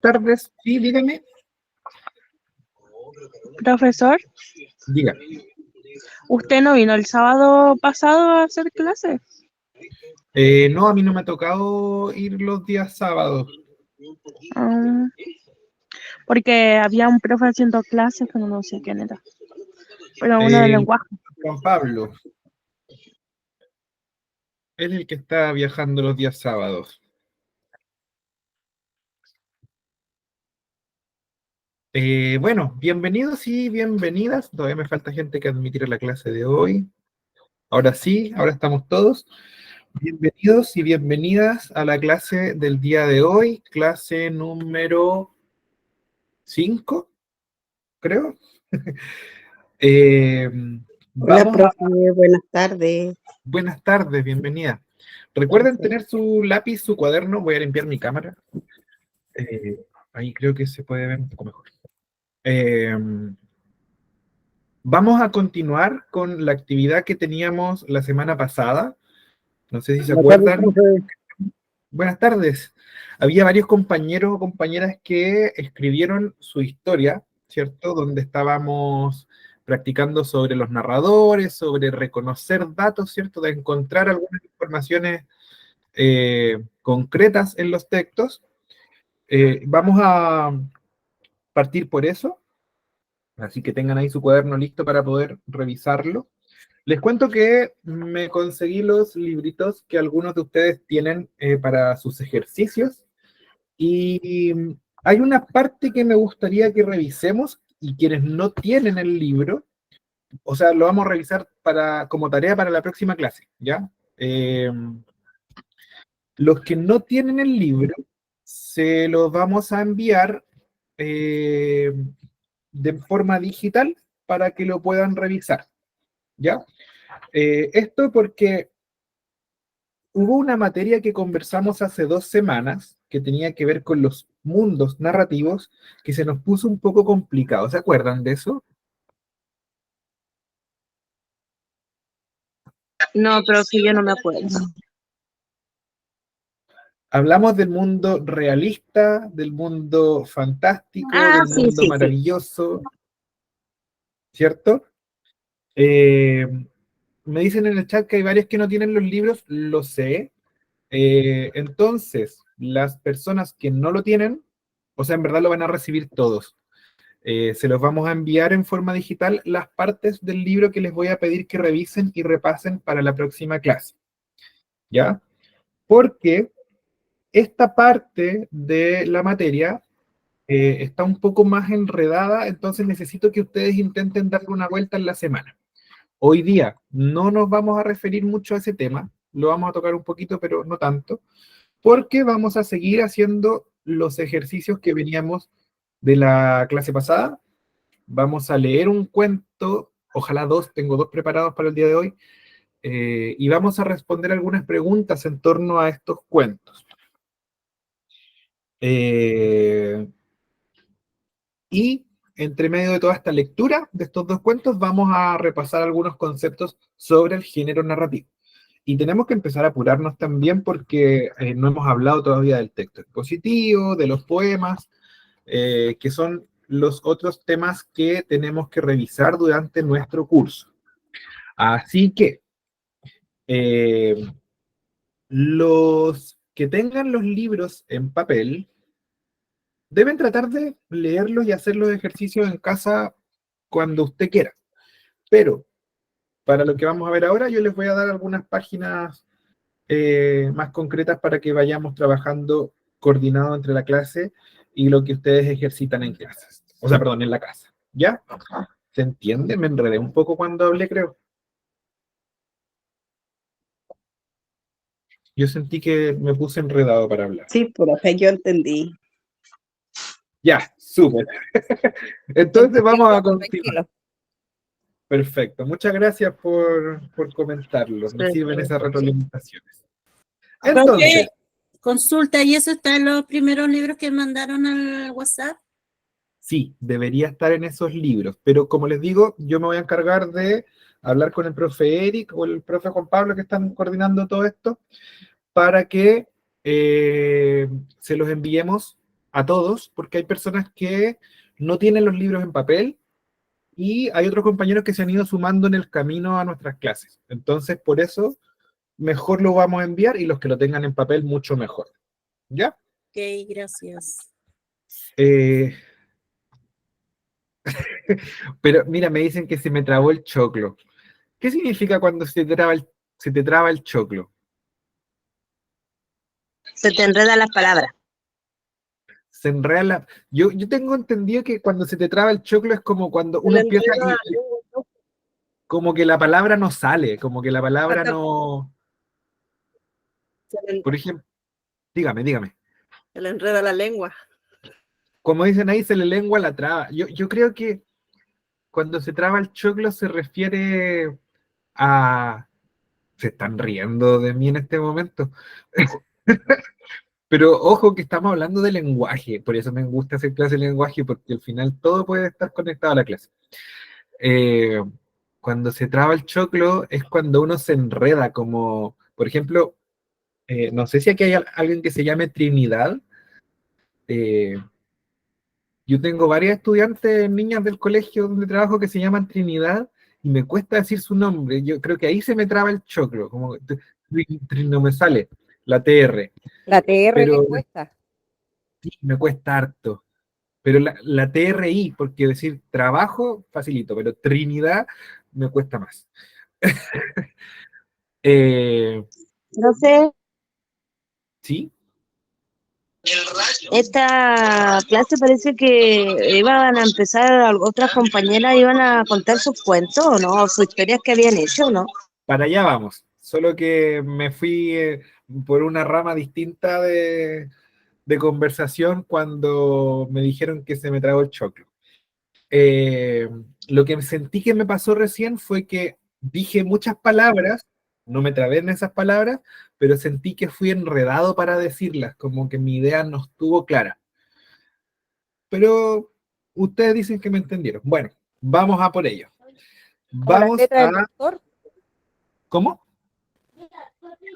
Tardes, sí, dígame. Profesor, Diga. ¿usted no vino el sábado pasado a hacer clases? No, a mí no me ha tocado ir los días sábados. Ah, porque había un profe haciendo clases, pero no sé quién era. Pero uno de Eh, lenguaje. Juan Pablo, él es el que está viajando los días sábados. Bueno, bienvenidos y bienvenidas. Todavía me falta gente que admitir a la clase de hoy. Ahora sí, ahora estamos todos. Bienvenidos y bienvenidas a la clase del día de hoy, clase número 5, creo. Eh, Hola, Vamos a... profe, buenas tardes. Buenas tardes, bienvenida. Recuerden tener su lápiz, su cuaderno. Voy a limpiar mi cámara. Ahí creo que se puede ver un poco mejor. Vamos a continuar con la actividad que teníamos la semana pasada. No sé si se Buenas tardes, acuerdan. profe. Buenas tardes. Había varios compañeros o compañeras que escribieron su historia, ¿cierto? Donde estábamos practicando sobre los narradores, sobre reconocer datos, ¿cierto? De encontrar algunas informaciones concretas en los textos. Vamos a partir por eso, así que tengan ahí su cuaderno listo para poder revisarlo. Les cuento que me conseguí los libritos que algunos de ustedes tienen para sus ejercicios y hay una parte que me gustaría que revisemos y quienes no tienen el libro, o sea, lo vamos a revisar como tarea para la próxima clase, ¿ya? Los que no tienen el libro, se los vamos a enviar de forma digital para que lo puedan revisar, ¿ya? Esto porque hubo una materia que conversamos hace 2 semanas que tenía que ver con los mundos narrativos que se nos puso un poco complicado. ¿Se acuerdan de eso? No, profe, yo no me acuerdo. Hablamos del mundo realista, del mundo fantástico, del Sí, mundo sí, sí. maravilloso, ¿cierto? Eh, Me dicen en el chat que hay varios que no tienen los libros, lo sé. Entonces, las personas que no lo tienen, o sea, en verdad lo van a recibir todos. Se los vamos a enviar en forma digital las partes del libro que les voy a pedir que revisen y repasen para la próxima clase. ¿Ya? Porque esta parte de la materia está un poco más enredada, entonces necesito que ustedes intenten darle una vuelta en la semana. Hoy día no nos vamos a referir mucho a ese tema, lo vamos a tocar un poquito, pero no tanto, porque vamos a seguir haciendo los ejercicios que veníamos de la clase pasada. Vamos a leer un cuento, ojalá dos, tengo dos preparados para el día de hoy, y vamos a responder algunas preguntas en torno a estos cuentos. Y entre medio de toda esta lectura de estos dos cuentos, vamos a repasar algunos conceptos sobre el género narrativo. Y tenemos que empezar a apurarnos también porque no hemos hablado todavía del texto expositivo, de los poemas, que son los otros temas que tenemos que revisar durante nuestro curso. Así que los que tengan los libros en papel deben tratar de leerlos y hacer los ejercicios en casa cuando usted quiera. Pero para lo que vamos a ver ahora, yo les voy a dar algunas páginas más concretas para que vayamos trabajando coordinado entre la clase y lo que ustedes ejercitan en clases. O sea, perdón, en la casa. ¿Ya? ¿Se entiende? Me enredé un poco cuando hablé, creo. Yo sentí que me puse enredado para hablar. Sí, profe, yo entendí. Ya, súper. Entonces vamos a continuar. Tranquilo. Perfecto. Muchas gracias por comentarlo. Me sirven esas retroalimentaciones. Entonces, Consulta, ¿y eso está en los primeros libros que mandaron al WhatsApp? sí, debería estar en esos libros, pero como les digo, yo me voy a encargar de hablar con el profe Eric o el profe Juan Pablo que están coordinando todo esto para que se los enviemos a todos, porque hay personas que no tienen los libros en papel y hay otros compañeros que se han ido sumando en el camino a nuestras clases. Entonces, por eso, mejor lo vamos a enviar y los que lo tengan en papel, mucho mejor. ¿Ya? Ok, gracias. Eh, pero mira, me dicen que se me trabó el choclo. ¿Qué significa cuando se te traba el choclo? Se te enredan las palabras. Se enreda la... Yo tengo entendido que cuando se te traba el choclo es como cuando uno empieza y como que la palabra no sale, como que la palabra no... Por ejemplo, dígame. Se le enreda la lengua. Como dicen ahí, se le lengua la traba. Yo creo que cuando se traba el choclo se refiere a... Se están riendo de mí en este momento. Pero ojo que estamos hablando de lenguaje, por eso me gusta hacer clase de lenguaje, porque al final todo puede estar conectado a la clase. Eh, Cuando se traba el choclo es cuando uno se enreda, como, por ejemplo, no sé si aquí hay alguien que se llame Trinidad. Eh, yo tengo varias estudiantes, niñas del colegio donde trabajo que se llaman Trinidad y me cuesta decir su nombre. Yo creo que ahí se me traba el choclo, como no me sale la TR, La TR pero le cuesta. sí, me cuesta harto. Pero la TRI, porque decir trabajo, facilito, pero Trinidad me cuesta más. Entonces, ¿Sí? esta clase parece que iban a empezar, otras compañeras iban a contar sus cuentos, ¿o no? O sus historias que habían hecho, ¿no? Para allá vamos. Solo que me fui por una rama distinta de conversación cuando me dijeron que se me tragó el choclo. Lo que sentí que me pasó recién fue que dije muchas palabras, no me trabé en esas palabras, pero sentí que fui enredado para decirlas, como que mi idea no estuvo clara. Pero ustedes dicen que me entendieron. Bueno, vamos a por ello. Como la Vamos letra del a... doctor. ¿Cómo?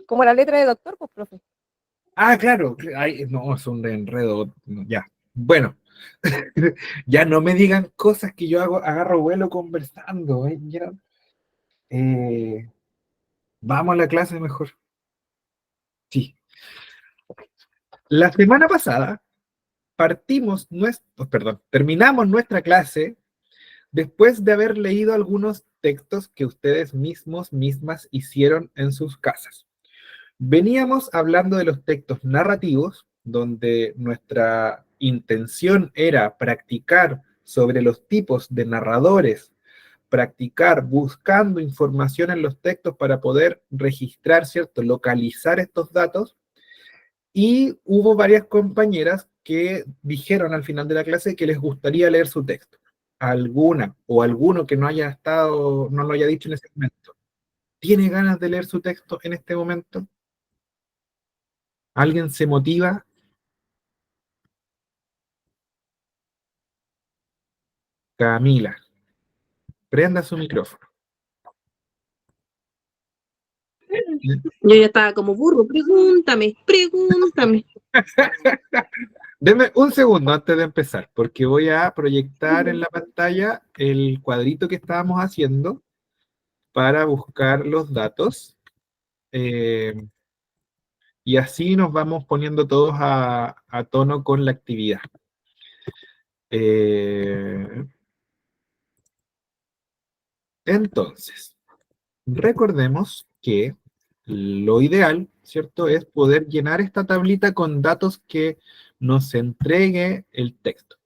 Como la letra del doctor, pues, profe. Ah, claro. Ay, no, es un enredo. No, ya. Bueno, ya no me digan cosas que yo agarro vuelo conversando. Ya. Vamos a la clase mejor. Sí. La semana pasada terminamos nuestra clase después de haber leído algunos textos que ustedes mismas hicieron en sus casas. Veníamos hablando de los textos narrativos, donde nuestra intención era practicar sobre los tipos de narradores, practicar buscando información en los textos para poder registrar, ¿cierto? Localizar estos datos. Y hubo varias compañeras que dijeron al final de la clase que les gustaría leer su texto. Alguna o alguno que no haya estado, no lo haya dicho en ese momento. ¿Tiene ganas de leer su texto en este momento? ¿Alguien se motiva? Camila, prenda su micrófono. Yo ya estaba como burro, pregúntame. Deme un segundo antes de empezar, porque voy a proyectar en la pantalla el cuadrito que estábamos haciendo para buscar los datos. Y así nos vamos poniendo todos a tono con la actividad. Entonces, recordemos que lo ideal, ¿cierto?, es poder llenar esta tablita con datos que nos entregue el texto.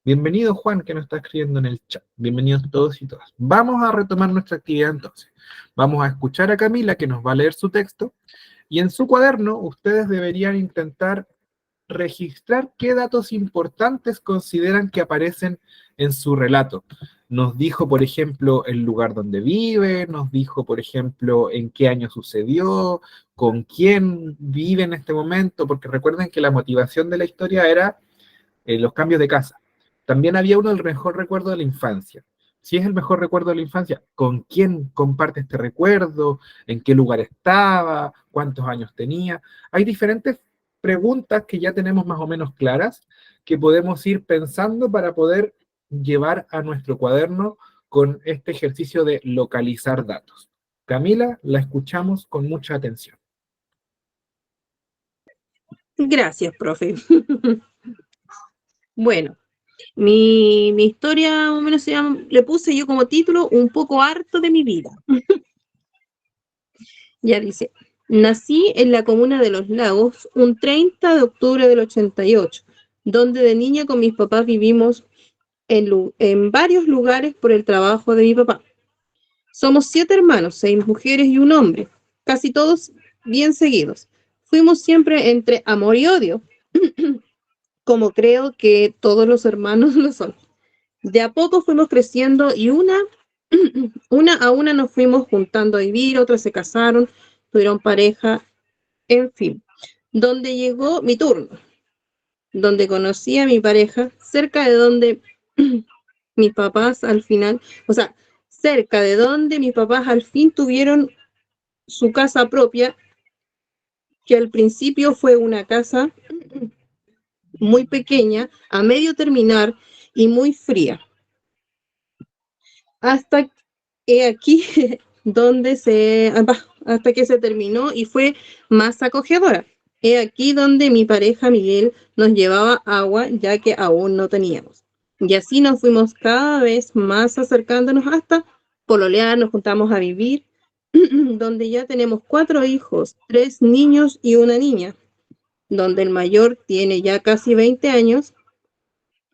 Bienvenido Juan, que nos está escribiendo en el chat. Bienvenidos todos y todas. Vamos a retomar nuestra actividad entonces. Vamos a escuchar a Camila, que nos va a leer su texto, y en su cuaderno ustedes deberían intentar registrar qué datos importantes consideran que aparecen en su relato. Nos dijo, por ejemplo, el lugar donde vive, nos dijo, por ejemplo, en qué año sucedió, con quién vive en este momento, porque recuerden que la motivación de la historia era los cambios de casa. También había uno del mejor recuerdo de la infancia. Si es el mejor recuerdo de la infancia, ¿con quién comparte este recuerdo? ¿En qué lugar estaba? ¿Cuántos años tenía? Hay diferentes preguntas que ya tenemos más o menos claras, que podemos ir pensando para poder llevar a nuestro cuaderno con este ejercicio de localizar datos. Camila, la escuchamos con mucha atención. Gracias, profe. Bueno, mi historia más o menos le puse yo como título Un poco harto de mi vida. Ya dice, nací en la comuna de Los Lagos un 30 de octubre del 88, donde de niña con mis papás vivimos en varios lugares por el trabajo de mi papá. Somos 7 hermanos, 6 mujeres y un hombre, casi todos bien seguidos. Fuimos siempre entre amor y odio, como creo que todos los hermanos lo son. De a poco fuimos creciendo y una a una nos fuimos juntando a vivir, otras se casaron, tuvieron pareja, en fin. Donde llegó mi turno, donde conocí a mi pareja, cerca de donde mis papás al final, o sea, cerca de donde mis papás al fin tuvieron su casa propia, que al principio fue una casa muy pequeña, a medio terminar y muy fría. Hasta aquí hasta que se terminó y fue más acogedora. He aquí donde mi pareja Miguel nos llevaba agua, ya que aún no teníamos. Y así nos fuimos cada vez más acercándonos hasta pololear, nos juntamos a vivir, donde ya tenemos 4 hijos, 3 niños y una niña, donde el mayor tiene ya casi 20 años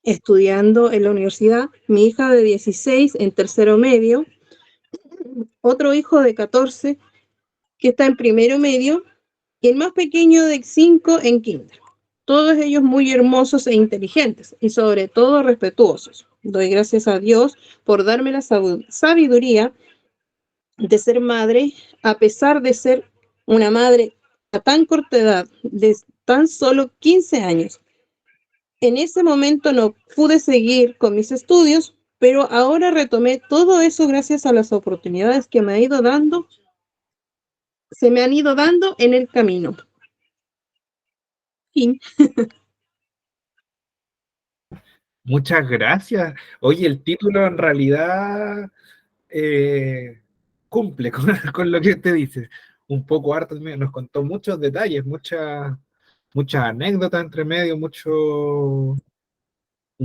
estudiando en la universidad, mi hija de 16 en tercero medio, otro hijo de 14 que está en primero medio y el más pequeño de 5 en kinder. Todos ellos muy hermosos e inteligentes y sobre todo respetuosos. Doy gracias a Dios por darme la sabiduría de ser madre, a pesar de ser una madre a tan corta edad, de tan solo 15 años. En ese momento no pude seguir con mis estudios, pero ahora retomé todo eso gracias a las oportunidades que se me han ido dando en el camino. Fin. Muchas gracias. Oye, el título en realidad cumple con lo que te dice. Un poco harto, nos contó muchos detalles, muchas anécdotas entre medio, un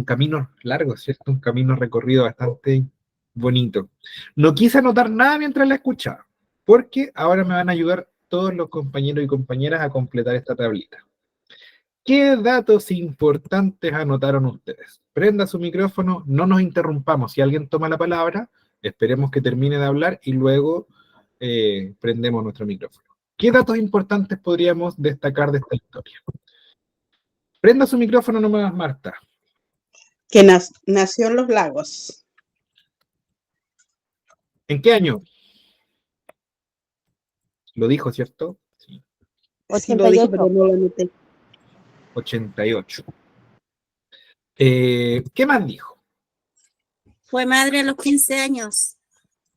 camino largo, ¿cierto? Un camino recorrido bastante bonito. No quise anotar nada mientras la escuchaba, porque ahora me van a ayudar todos los compañeros y compañeras a completar esta tablita. ¿Qué datos importantes anotaron ustedes? Prenda su micrófono, no nos interrumpamos. Si alguien toma la palabra, esperemos que termine de hablar y luego prendemos nuestro micrófono. ¿Qué datos importantes podríamos destacar de esta historia? Prenda su micrófono nomás, Marta. Que nació en Los Lagos. ¿En qué año? Lo dijo, ¿cierto? Sí. Sí, lo dije, 88. pero no lo anoté. 88. ¿Qué más dijo? Fue madre a los 15 años.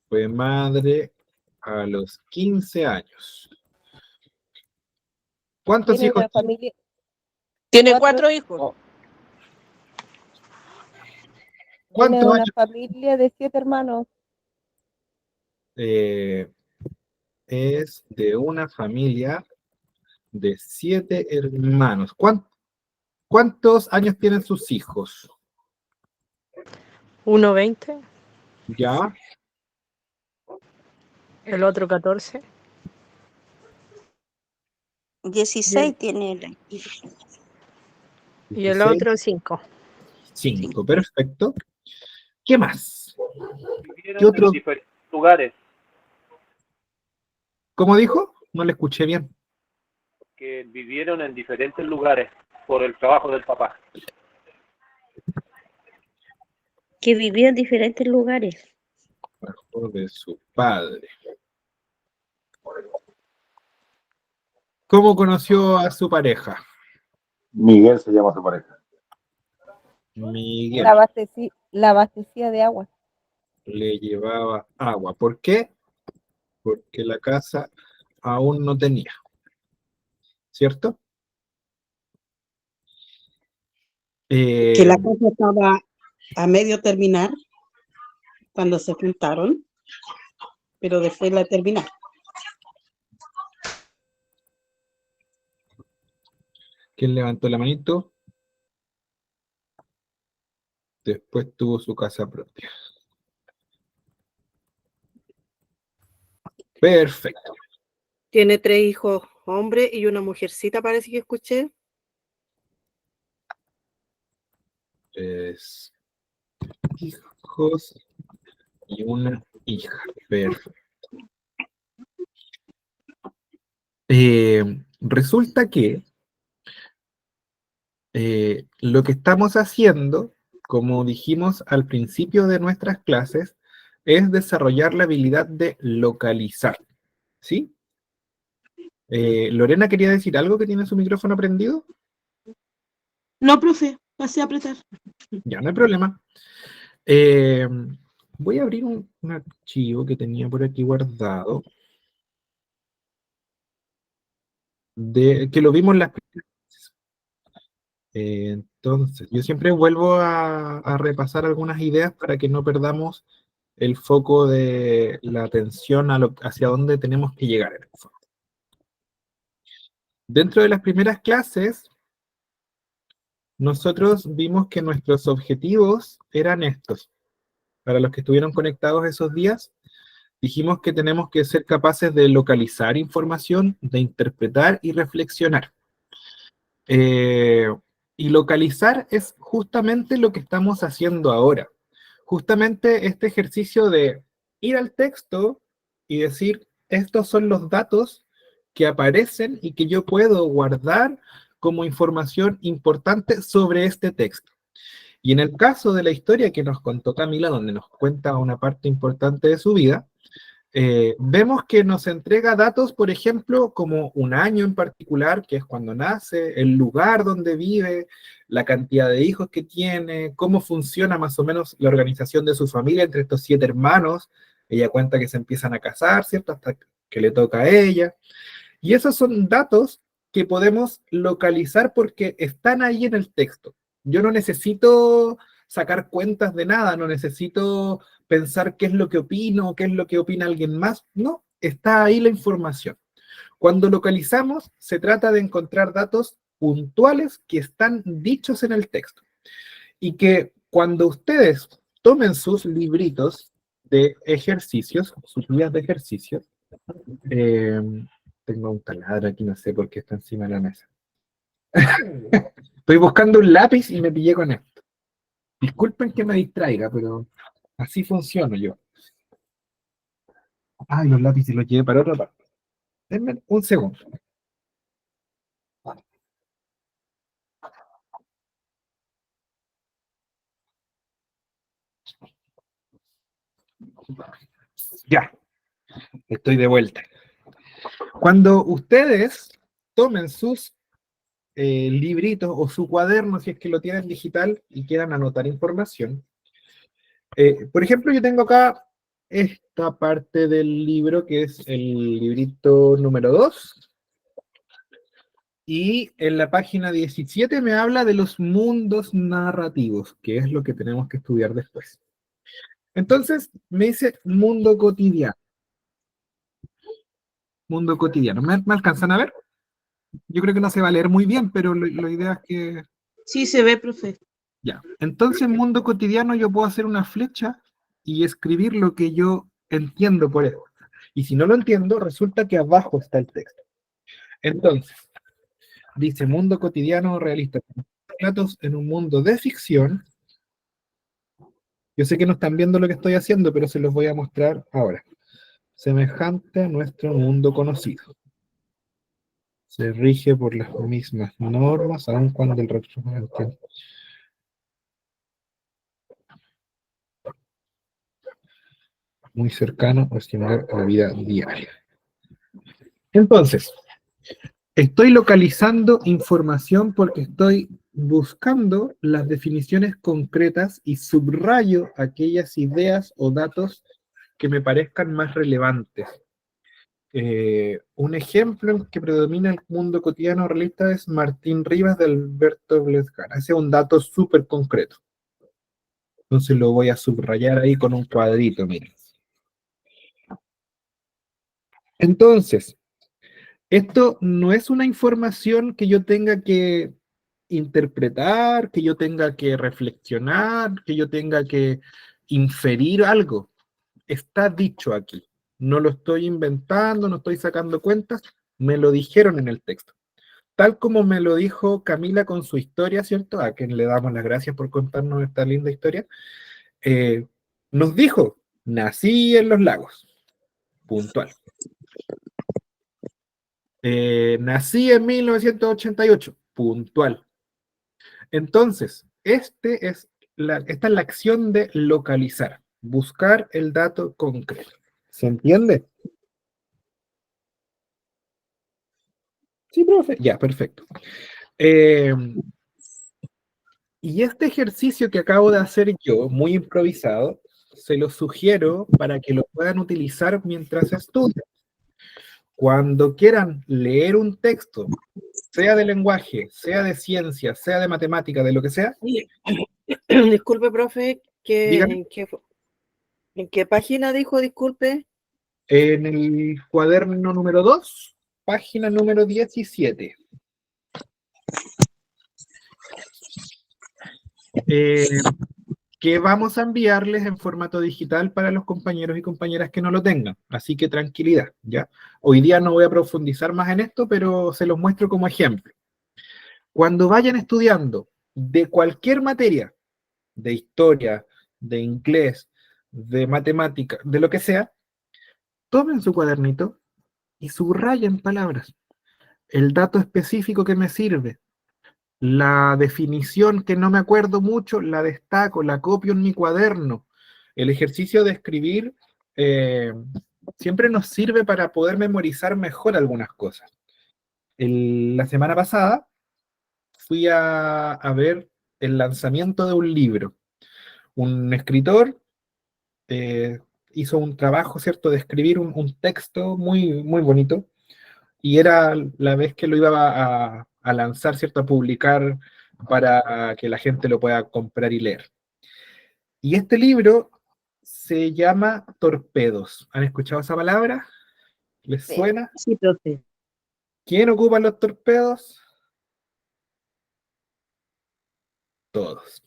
Fue madre a los 15 años. ¿Cuántos Tiene hijos una tiene? familia. Tiene Cuatro 4 hijos. Tiene ¿Cuántos una años? familia de 7 hermanos. Es de una familia de 7 hermanos. ¿Cuántos años tienen sus hijos? Uno 20, ¿Ya? el otro 14. 16 tiene él. Y el 16, otro 5. 5. Perfecto. ¿Qué más? Vivieron ¿Qué otro? en diferentes lugares, ¿Cómo dijo? No le escuché bien. que vivieron en diferentes lugares por el trabajo del papá. Que vivió en diferentes lugares. Trabajo de su padre. ¿Cómo conoció a su pareja? Miguel se llama su pareja. Miguel La abastecía de agua. le llevaba agua. ¿Por qué? Porque la casa aún no tenía. ¿Cierto? Que la casa estaba a medio terminar cuando se juntaron, pero después la terminaron. ¿Quién levantó la manito? Después tuvo su casa propia. Perfecto. Tiene 3 hijos hombres y una mujercita, parece que escuché. Tres hijos y una hija. Perfecto. Resulta que lo que estamos haciendo, como dijimos al principio de nuestras clases, es desarrollar la habilidad de localizar. ¿Sí? Lorena quería decir algo, que tiene su micrófono prendido. No, profe, pasé a apretar. Ya, no hay problema. Voy a abrir un archivo que tenía por aquí guardado, que lo vimos en las primeras clases. Entonces, yo siempre vuelvo a repasar algunas ideas para que no perdamos el foco de la atención hacia dónde tenemos que llegar en el fondo. Dentro de las primeras clases, nosotros vimos que nuestros objetivos eran estos. Para los que estuvieron conectados esos días, dijimos que tenemos que ser capaces de localizar información, de interpretar y reflexionar. Y localizar es justamente lo que estamos haciendo ahora. Justamente este ejercicio de ir al texto y decir, estos son los datos que aparecen y que yo puedo guardar como información importante sobre este texto. Y en el caso de la historia que nos contó Camila, donde nos cuenta una parte importante de su vida, vemos que nos entrega datos, por ejemplo, como un año en particular, que es cuando nace, el lugar donde vive, la cantidad de hijos que tiene, cómo funciona más o menos la organización de su familia entre estos 7 hermanos. Ella cuenta que se empiezan a casar, ¿cierto? Hasta que le toca a ella. Y esos son datos que podemos localizar porque están ahí en el texto. Yo no necesito sacar cuentas de nada, no necesito pensar qué es lo que opino, qué es lo que opina alguien más. No, está ahí la información. Cuando localizamos, se trata de encontrar datos puntuales que están dichos en el texto. Y que cuando ustedes tomen sus libritos de ejercicios, sus guías de ejercicios, tengo un taladro aquí, no sé por qué está encima de la mesa. Estoy buscando un lápiz y me pillé con esto. Disculpen que me distraiga, pero así funciono yo. Ay, los lápices los llevé para otra parte. Denme un segundo. Ya, estoy de vuelta. Cuando ustedes tomen sus libritos o su cuaderno, si es que lo tienen digital y quieran anotar información, por ejemplo, yo tengo acá esta parte del libro que es el librito número 2, y en la página 17 me habla de los mundos narrativos, que es lo que tenemos que estudiar después. Entonces, me dice mundo cotidiano. Mundo cotidiano. ¿Me alcanzan a ver? Yo creo que no se va a leer muy bien, pero la idea es que... Sí, se ve, profe. Ya. Entonces, en mundo cotidiano yo puedo hacer una flecha y escribir lo que yo entiendo por eso. Y si no lo entiendo, resulta que abajo está el texto. Entonces, dice mundo cotidiano realista. Relatos en un mundo de ficción. Yo sé que no están viendo lo que estoy haciendo, pero se los voy a mostrar ahora. Semejante a nuestro mundo conocido. Se rige por las mismas normas, aun cuando el retroceso muy cercano o similar a la vida diaria. Entonces, estoy localizando información porque estoy buscando las definiciones concretas y subrayo aquellas ideas o datos que me parezcan más relevantes. Un ejemplo en que predomina el mundo cotidiano realista es Martín Rivas de Alberto Blesgana. Ese es un dato súper concreto. Entonces lo voy a subrayar ahí con un cuadrito, miren. Entonces, esto no es una información que yo tenga que interpretar, que yo tenga que reflexionar, que yo tenga que inferir algo. Está dicho aquí. No lo estoy inventando, no estoy sacando cuentas, me lo dijeron en el texto. Tal como me lo dijo Camila con su historia, ¿cierto? A quien le damos las gracias por contarnos esta linda historia. Nos dijo, nací en Los Lagos, puntual. Nací en 1988, puntual. Entonces, esta es la acción de localizar, buscar el dato concreto. ¿Se entiende? Sí, profe. Ya, perfecto. Y este ejercicio que acabo de hacer yo, muy improvisado, se lo sugiero para que lo puedan utilizar mientras estudian. Cuando quieran leer un texto, sea de lenguaje, sea de ciencia, sea de matemática, de lo que sea. Disculpe, profe, Dígame. ¿en qué página dijo, disculpe? En el cuaderno número 2, página número 17. Que vamos a enviarles en formato digital para los compañeros y compañeras que no lo tengan. Así que tranquilidad, ¿ya? Hoy día no voy a profundizar más en esto, pero se los muestro como ejemplo. Cuando vayan estudiando de cualquier materia, de historia, de inglés, de matemática, de lo que sea, tomen su cuadernito y subrayen palabras. El dato específico que me sirve, la definición que no me acuerdo mucho, la destaco, la copio en mi cuaderno. El ejercicio de escribir siempre nos sirve para poder memorizar mejor algunas cosas. La semana pasada fui a ver el lanzamiento de un libro. Un escritor hizo un trabajo, ¿cierto?, de escribir un texto muy, muy bonito, y era la vez que lo iba a lanzar, ¿cierto?, a publicar para que la gente lo pueda comprar y leer. Y este libro se llama Torpedos. ¿Han escuchado esa palabra? ¿Les suena? Sí, profe. ¿Quién ocupa los torpedos? Todos.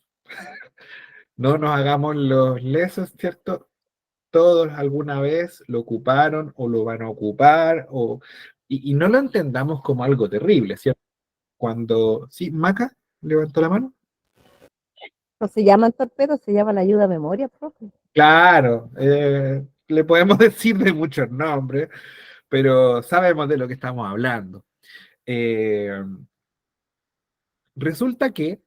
No nos hagamos los lesos, ¿cierto? Todos alguna vez lo ocuparon o lo van a ocupar, y no lo entendamos como algo terrible, ¿cierto? Cuando... ¿Sí, Maca levantó la mano? No se llaman torpedos, se llaman ayuda a memoria, profe. Claro, le podemos decir de muchos nombres, pero sabemos de lo que estamos hablando. Resulta que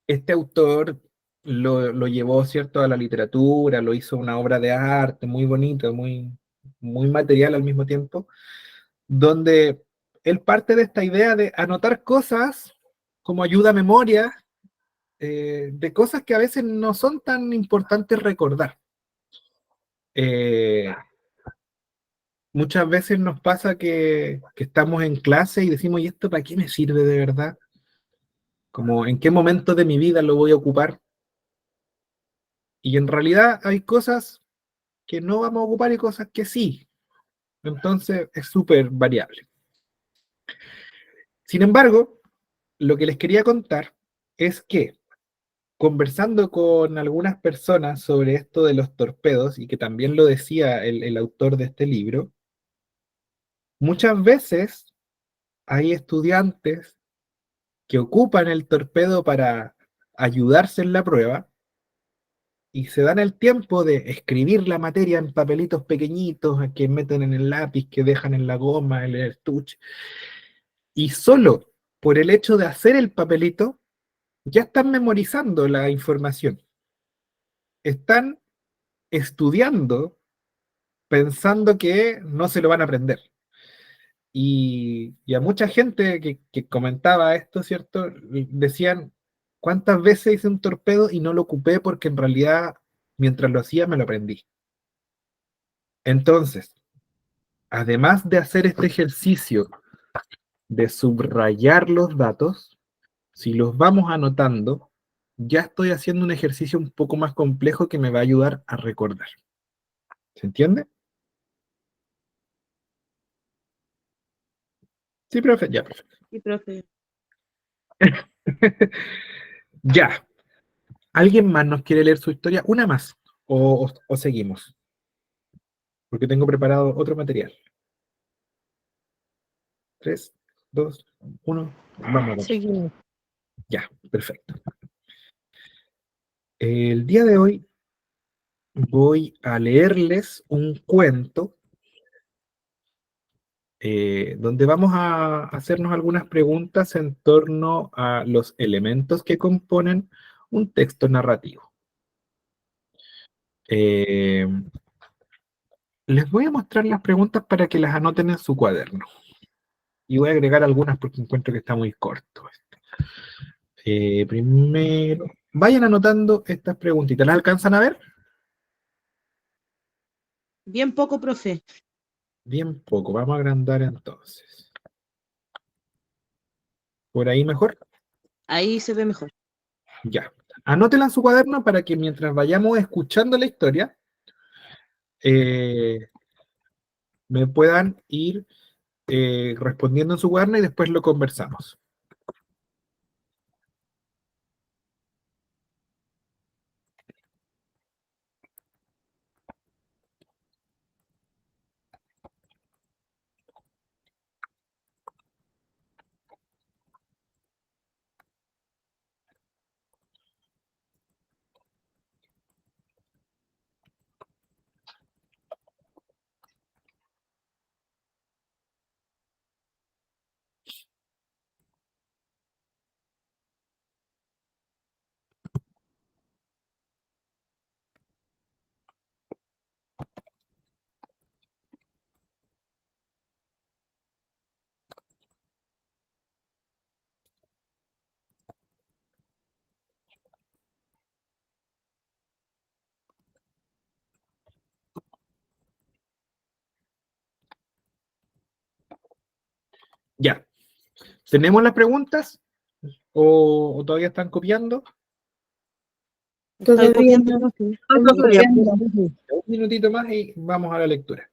este autor lo llevó, ¿cierto?, a la literatura, lo hizo una obra de arte muy bonita, muy, muy material al mismo tiempo, donde él parte de esta idea de anotar cosas como ayuda a memoria, de cosas que a veces no son tan importantes recordar. Muchas veces nos pasa que estamos en clase y decimos, ¿y esto para qué me sirve de verdad? Como, ¿en qué momento de mi vida lo voy a ocupar? Y en realidad hay cosas que no vamos a ocupar y cosas que sí. Entonces es súper variable. Sin embargo, lo que les quería contar es que, conversando con algunas personas sobre esto de los torpedos, y que también lo decía el autor de este libro, muchas veces hay estudiantes que ocupan el torpedo para ayudarse en la prueba y se dan el tiempo de escribir la materia en papelitos pequeñitos que meten en el lápiz, que dejan en la goma, en el estuche, y solo por el hecho de hacer el papelito ya están memorizando la información. Están estudiando pensando que no se lo van a aprender. Y a mucha gente que comentaba esto, ¿cierto?, decían, ¿cuántas veces hice un torpedo y no lo ocupé porque en realidad mientras lo hacía me lo aprendí? Entonces, además de hacer este ejercicio de subrayar los datos, si los vamos anotando, ya estoy haciendo un ejercicio un poco más complejo que me va a ayudar a recordar. ¿Se entiende? Sí, profe, ya, profe. Sí, profe. Ya. ¿Alguien más nos quiere leer su historia? Una más. ¿O seguimos? Porque tengo preparado otro material. 3, 2, 1. Vamos. Seguimos. Ya, perfecto. El día de hoy voy a leerles un cuento donde vamos a hacernos algunas preguntas en torno a los elementos que componen un texto narrativo. Les voy a mostrar las preguntas para que las anoten en su cuaderno. Y voy a agregar algunas porque encuentro que está muy corto. Primero, vayan anotando estas preguntitas. ¿Las alcanzan a ver? Bien poco, profe. Bien poco. Vamos a agrandar entonces. ¿Por ahí mejor? Ahí se ve mejor. Ya. Anótela en su cuaderno para que mientras vayamos escuchando la historia, me puedan ir respondiendo en su cuaderno y después lo conversamos. Ya. ¿Tenemos las preguntas? ¿O todavía están copiando? Estoy copiando. Un minutito más y vamos a la lectura.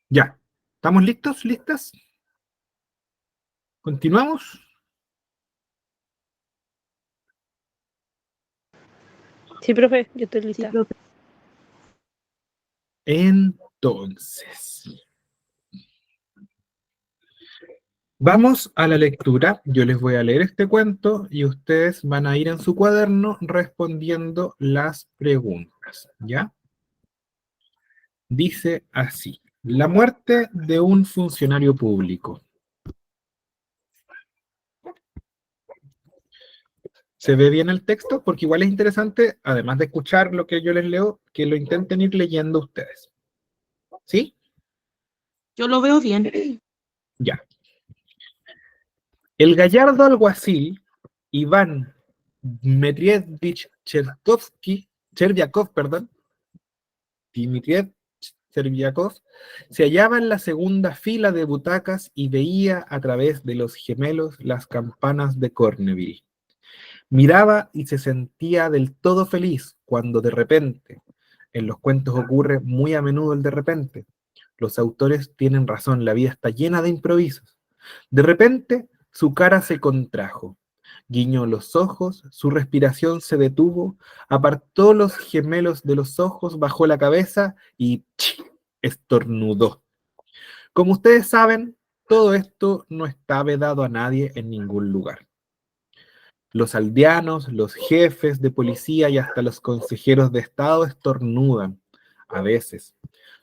Ya. ¿Estamos listos? ¿Listas? ¿Continuamos? Sí, profe, yo estoy lista. Sí, profe. Entonces, vamos a la lectura. Yo les voy a leer este cuento y ustedes van a ir en su cuaderno respondiendo las preguntas, ¿ya? Dice así: la muerte de un funcionario público. ¿Se ve bien el texto? Porque igual es interesante, además de escuchar lo que yo les leo, que lo intenten ir leyendo ustedes. ¿Sí? Yo lo veo bien. Ya. El gallardo alguacil Iván Dmitrievich Chervyakov, Dmitriev Chervyakov, se hallaba en la segunda fila de butacas y veía a través de los gemelos las campanas de Corneville. Miraba y se sentía del todo feliz cuando de repente, en los cuentos ocurre muy a menudo el de repente. Los autores tienen razón, la vida está llena de improvisos. De repente, su cara se contrajo. Guiñó los ojos, su respiración se detuvo, apartó los gemelos de los ojos, bajó la cabeza y ¡chi! Estornudó. Como ustedes saben, todo esto no está vedado a nadie en ningún lugar. Los aldeanos, los jefes de policía y hasta los consejeros de Estado estornudan, a veces.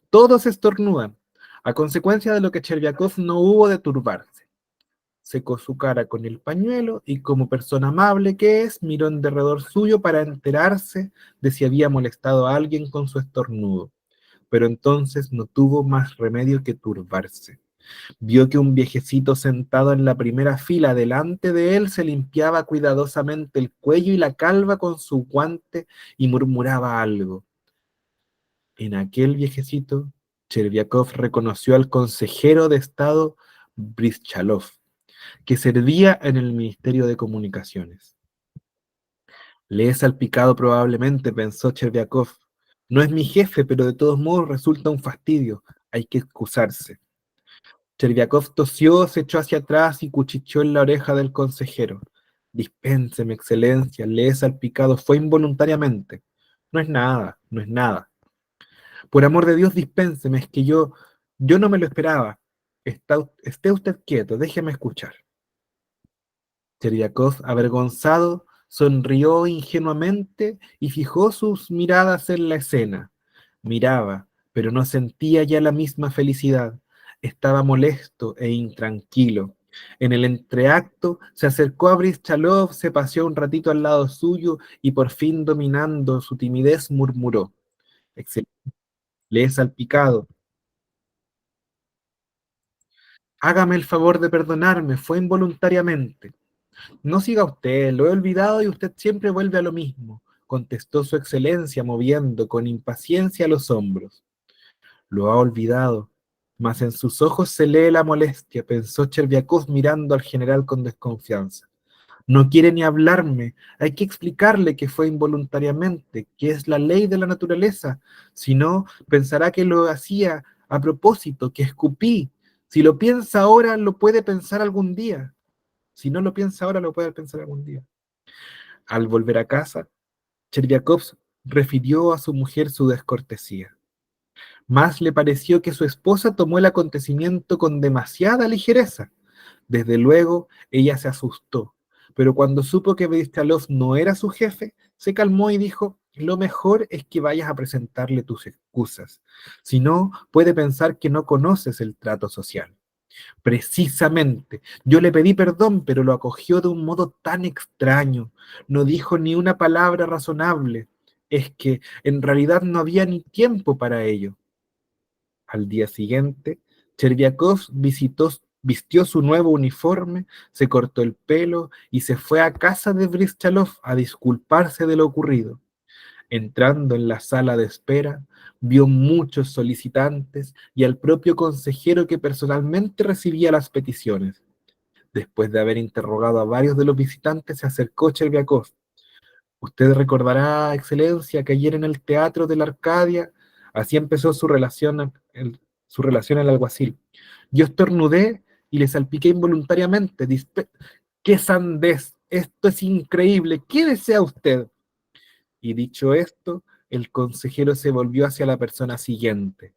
Todos estornudan, a consecuencia de lo que Cherviakov no hubo de turbarse. Secó su cara con el pañuelo y, como persona amable que es, miró en derredor suyo para enterarse de si había molestado a alguien con su estornudo. Pero entonces no tuvo más remedio que turbarse. Vio que un viejecito sentado en la primera fila delante de él se limpiaba cuidadosamente el cuello y la calva con su guante y murmuraba algo. En aquel viejecito, Cherviakov reconoció al consejero de Estado Brischalov, que servía en el Ministerio de Comunicaciones. Le he salpicado probablemente, pensó Cherviakov. No es mi jefe, pero de todos modos resulta un fastidio. Hay que excusarse. Cherviakov tosió, se echó hacia atrás y cuchicheó en la oreja del consejero. Dispénseme, excelencia, le he salpicado, fue involuntariamente. No es nada, no es nada. Por amor de Dios, dispénseme, es que yo no me lo esperaba. Esté usted quieto, déjeme escuchar. Cherviakov, avergonzado, sonrió ingenuamente y fijó sus miradas en la escena. Miraba, pero no sentía ya la misma felicidad. Estaba molesto e intranquilo. En el entreacto se acercó a Brischalov, se paseó un ratito al lado suyo y por fin, dominando su timidez, murmuró: Excelente, le he salpicado. Hágame el favor de perdonarme, fue involuntariamente. No siga usted, lo he olvidado y usted siempre vuelve a lo mismo, contestó su excelencia, moviendo con impaciencia los hombros. Lo ha olvidado, mas en sus ojos se lee la molestia, pensó Cherviakov mirando al general con desconfianza. No quiere ni hablarme, hay que explicarle que fue involuntariamente, que es la ley de la naturaleza, si no, pensará que lo hacía a propósito, que escupí. Si lo piensa ahora, lo puede pensar algún día. Si no lo piensa ahora, lo puede pensar algún día. Al volver a casa, Cherviakov refirió a su mujer su descortesía. Más le pareció que su esposa tomó el acontecimiento con demasiada ligereza. Desde luego, ella se asustó, pero cuando supo que Brischalov no era su jefe, se calmó y dijo: lo mejor es que vayas a presentarle tus excusas. Si no, puede pensar que no conoces el trato social. Precisamente, yo le pedí perdón, pero lo acogió de un modo tan extraño. No dijo ni una palabra razonable. Es que en realidad no había ni tiempo para ello. Al día siguiente, Cherviakov vistió su nuevo uniforme, se cortó el pelo y se fue a casa de Brischalov a disculparse de lo ocurrido. Entrando en la sala de espera, vio muchos solicitantes y al propio consejero que personalmente recibía las peticiones. Después de haber interrogado a varios de los visitantes, se acercó Cherviakov. Usted recordará, excelencia, que ayer en el Teatro de la Arcadia, así empezó su relación el alguacil. Yo estornudé y le salpiqué involuntariamente. ¡Qué sandez! Esto es increíble. ¿Qué desea usted? Y dicho esto, el consejero se volvió hacia la persona siguiente.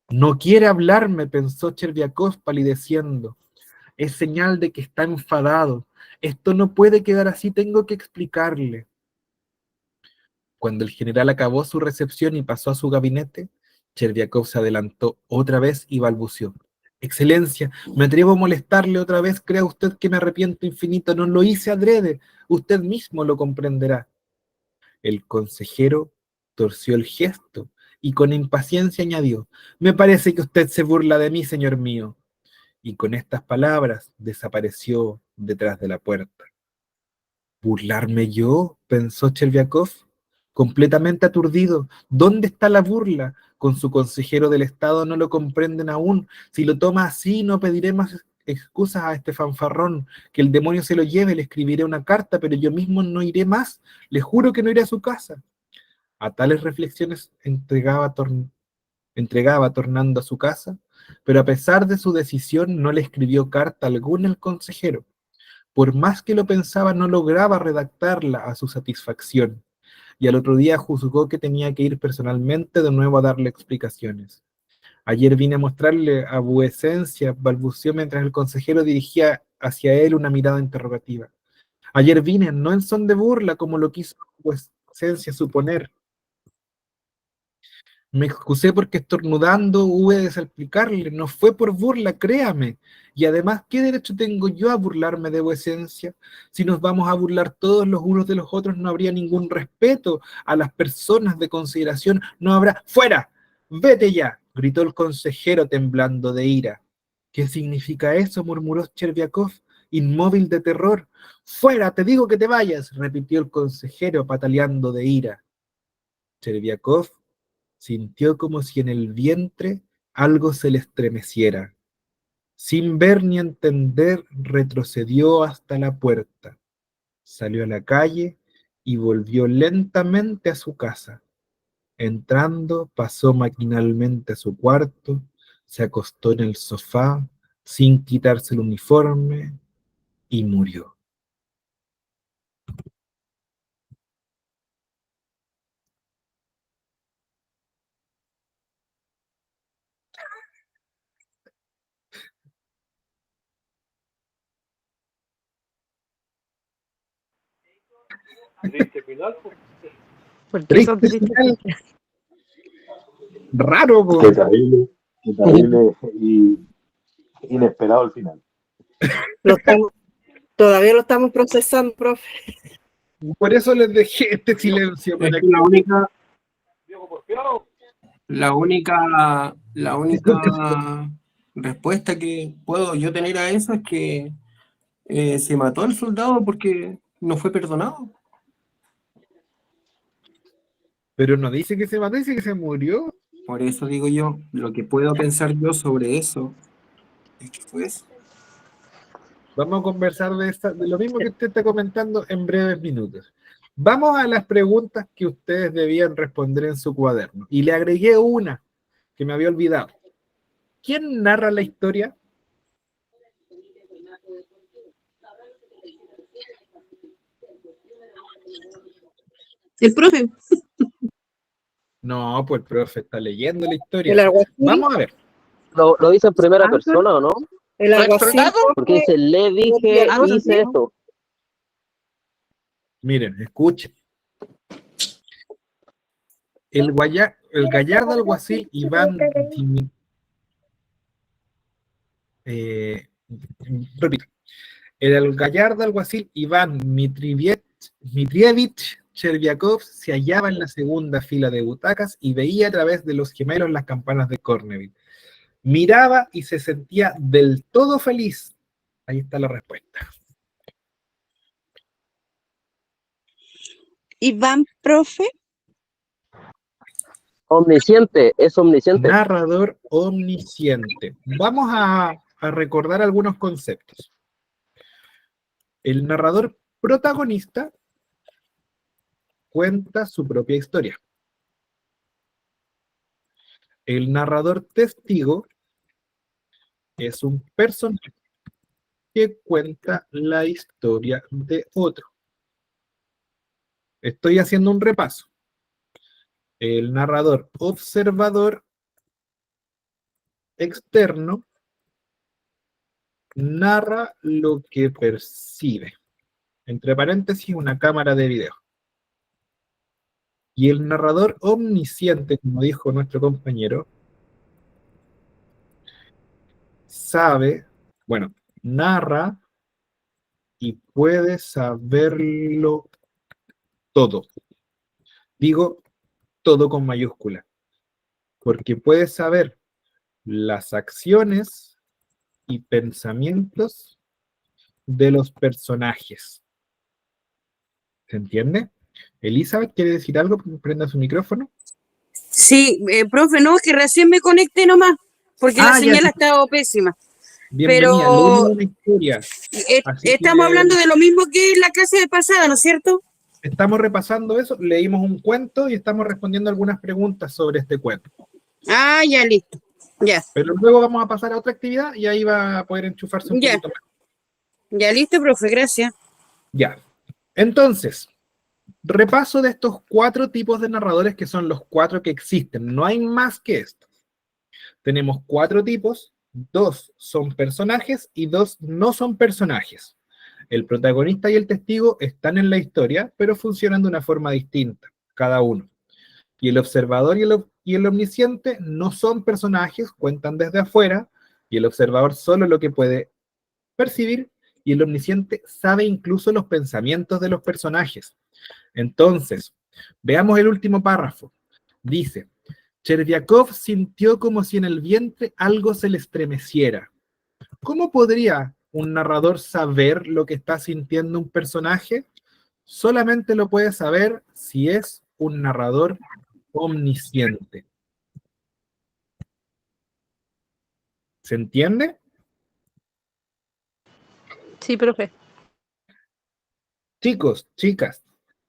No quiere hablarme, pensó Cherviakov palideciendo. Es señal de que está enfadado. Esto no puede quedar así, tengo que explicarle. Cuando el general acabó su recepción y pasó a su gabinete, Cherviakov se adelantó otra vez y balbuceó: Excelencia, me atrevo a molestarle otra vez, crea usted que me arrepiento infinito, no lo hice adrede, usted mismo lo comprenderá. El consejero torció el gesto y con impaciencia añadió: me parece que usted se burla de mí, señor mío. Y con estas palabras desapareció detrás de la puerta. ¿Burlarme yo?, pensó Cherviakov, completamente aturdido. ¿Dónde está la burla? Con su consejero del Estado no lo comprenden aún. Si lo toma así, no pediré más excusas a este fanfarrón. Que el demonio se lo lleve, le escribiré una carta, pero yo mismo no iré más. Le juro que no iré a su casa. A tales reflexiones entregaba tornando a su casa, pero a pesar de su decisión no le escribió carta alguna al consejero. por más que lo pensaba, no lograba redactarla a su satisfacción, y al otro día juzgó que tenía que ir personalmente de nuevo a darle explicaciones. Ayer vine a mostrarle a vuecencia, balbuceó mientras el consejero dirigía hacia él una mirada interrogativa. Ayer vine, no en son de burla, como lo quiso vuecencia suponer. Me excusé porque estornudando hube de salpicarle, no fue por burla, créame. Y además, ¿qué derecho tengo yo a burlarme de vuecencia? Si nos vamos a burlar todos los unos de los otros, no habría ningún respeto a las personas de consideración, no habrá... ¡Fuera! ¡Vete ya!, gritó el consejero temblando de ira. ¿Qué significa eso?, murmuró Cherviakov, inmóvil de terror. ¡Fuera! ¡Te digo que te vayas!, repitió el consejero pataleando de ira. Cherviakov sintió como si en el vientre algo se le estremeciera. Sin ver ni entender, retrocedió hasta la puerta, salió a la calle y volvió lentamente a su casa. Entrando, pasó maquinalmente a su cuarto, se acostó en el sofá, sin quitarse el uniforme, y murió. Triste final, pues. Porque son Triste tristes. final. Raro, po. Qué terrible y inesperado el final. Todavía lo estamos procesando, profe. Por eso les dejé este silencio. Es Para que la única respuesta que puedo yo tener a eso es que se mató el soldado porque no fue perdonado. Pero no dice que se mató, dice que se murió. Por eso digo yo, lo que puedo pensar yo sobre eso es que fue eso. Vamos a conversar de lo mismo que usted está comentando en breves minutos. Vamos a las preguntas que ustedes debían responder en su cuaderno. Y le agregué una que me había olvidado. ¿Quién narra la historia? El profe. No, pues el profe está leyendo la historia. ¿El alguacil? Vamos a ver. Lo dice en primera persona, ¿o no? El alguacil. Porque dice, le dije, hice esto. Miren, escuchen. El gallardo alguacil Iván repito. El gallardo alguacil Iván Mitrievich Cherviakov se hallaba en la segunda fila de butacas y veía a través de los gemelos las campanas de Corneville. Miraba y se sentía del todo feliz. Ahí está la respuesta. Iván, profe. Omnisciente, es omnisciente. Narrador omnisciente. Vamos a recordar algunos conceptos. El narrador protagonista cuenta su propia historia. El narrador testigo es un personaje que cuenta la historia de otro. Estoy haciendo un repaso. El narrador observador externo narra lo que percibe. Entre paréntesis, una cámara de video. Y el narrador omnisciente, como dijo nuestro compañero, sabe, bueno, narra y puede saberlo todo. Digo todo con mayúscula, porque puede saber las acciones y pensamientos de los personajes. ¿Se entiende? Elizabeth, ¿quiere decir algo? Prenda su micrófono. Sí, profe, no, que recién me conecté nomás, porque la señal ha estado pésima. Bienvenida, Pero leímos una historia. estamos hablando de lo mismo que en la clase pasada, ¿no es cierto? Estamos repasando eso, leímos un cuento y estamos respondiendo algunas preguntas sobre este cuento. Ah, ya, listo. Ya. Pero luego vamos a pasar a otra actividad y ahí va a poder enchufarse un poquito más. Ya listo, profe, gracias. Ya. Entonces, repaso de estos 4 tipos de narradores que son los 4 que existen. No hay más que esto. Tenemos 4 tipos, 2 son personajes y 2 no son personajes. El protagonista y el testigo están en la historia, pero funcionan de una forma distinta, cada uno. Y el observador y el omnisciente no son personajes, cuentan desde afuera, y el observador solo lo que puede percibir, y el omnisciente sabe incluso los pensamientos de los personajes. Entonces, veamos el último párrafo. Dice, Cherviakov sintió como si en el vientre algo se le estremeciera. ¿Cómo podría un narrador saber lo que está sintiendo un personaje? Solamente lo puede saber si es un narrador omnisciente. ¿Se entiende? Sí, profe. Chicos, chicas,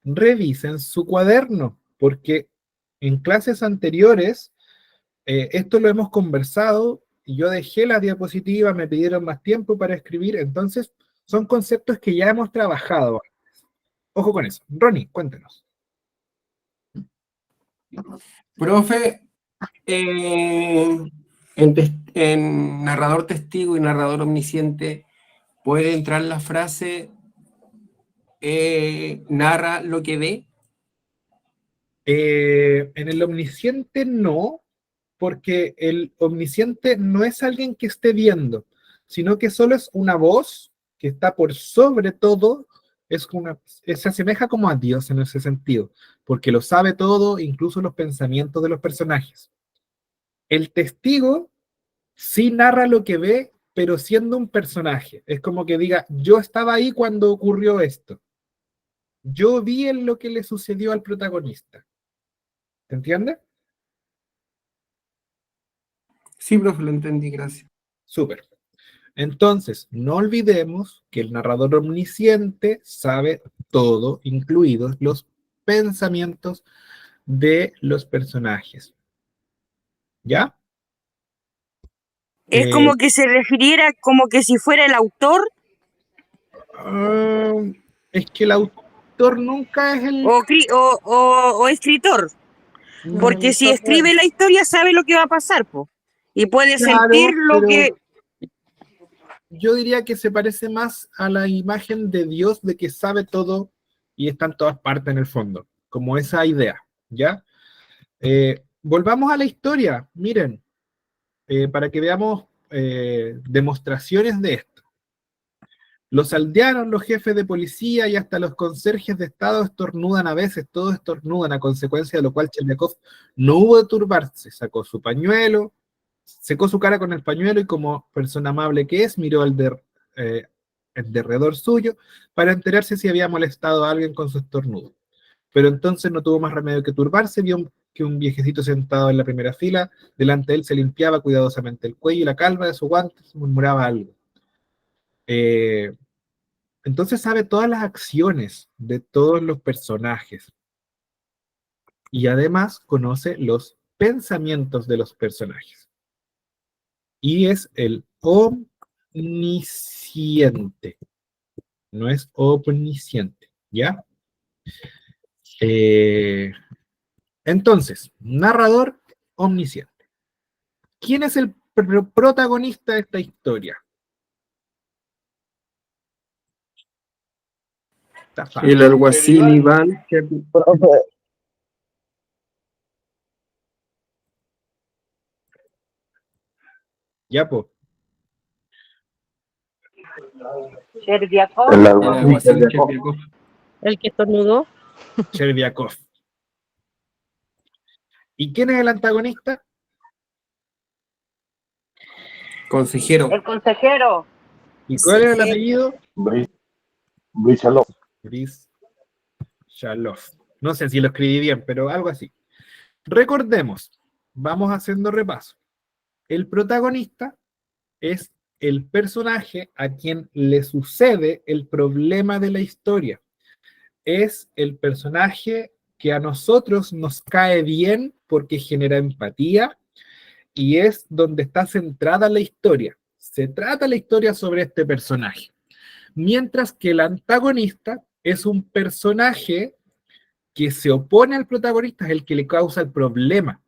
revisen su cuaderno, porque en clases anteriores esto lo hemos conversado y yo dejé la diapositiva, me pidieron más tiempo para escribir, entonces son conceptos que ya hemos trabajado. Ojo con eso. Ronnie, cuéntanos. Profe, en narrador testigo y narrador omnisciente, ¿puede entrar la frase narra lo que ve? En el omnisciente no, porque el omnisciente no es alguien que esté viendo, sino que solo es una voz que está por sobre todo, se asemeja como a Dios en ese sentido, porque lo sabe todo, incluso los pensamientos de los personajes. El testigo sí narra lo que ve, pero siendo un personaje. Es como que diga, yo estaba ahí cuando ocurrió esto. Yo vi en lo que le sucedió al protagonista. ¿Se entiende? Sí, profe, lo entendí, gracias. Súper. Entonces, no olvidemos que el narrador omnisciente sabe todo, incluidos los pensamientos de los personajes. ¿Ya? Es como que se refiriera como que si fuera el autor. Es que el autor nunca es el... O escritor. Porque si escribe la historia sabe lo que va a pasar, po. Y puede Claro, sentir lo pero que... yo diría que se parece más a la imagen de Dios de que sabe todo y está en todas partes en el fondo, como esa idea, ¿ya? Volvamos a la historia, miren, para que veamos demostraciones de esto. Los aldeanos, los jefes de policía y hasta los conserjes de estado estornudan a veces, todos estornudan, a consecuencia de lo cual Cherviakov no hubo de turbarse, sacó su pañuelo, secó su cara con el pañuelo y como persona amable que es, miró el derredor suyo para enterarse si había molestado a alguien con su estornudo. Pero entonces no tuvo más remedio que turbarse, vio que un viejecito sentado en la primera fila, delante de él se limpiaba cuidadosamente el cuello y la calva de su guante, murmuraba algo. Entonces sabe todas las acciones de todos los personajes y además conoce los pensamientos de los personajes. Y es el omnisciente, no es omnisciente, ¿ya? Entonces, narrador omnisciente. ¿Quién es el protagonista de esta historia? El alguacil Iván. Ya, po. Cherviakov. El alguacil Cherviakov. El que estornudó. Cherviakov. ¿Y quién es el antagonista? Consejero. El consejero. ¿Y cuál es el apellido? Brishalov. Brishalov. No sé si lo escribí bien, pero algo así. Recordemos, vamos haciendo repaso. El protagonista es el personaje a quien le sucede el problema de la historia. Es el personaje que a nosotros nos cae bien porque genera empatía y es donde está centrada la historia. Se trata la historia sobre este personaje. Mientras que el antagonista es un personaje que se opone al protagonista, es el que le causa el problema.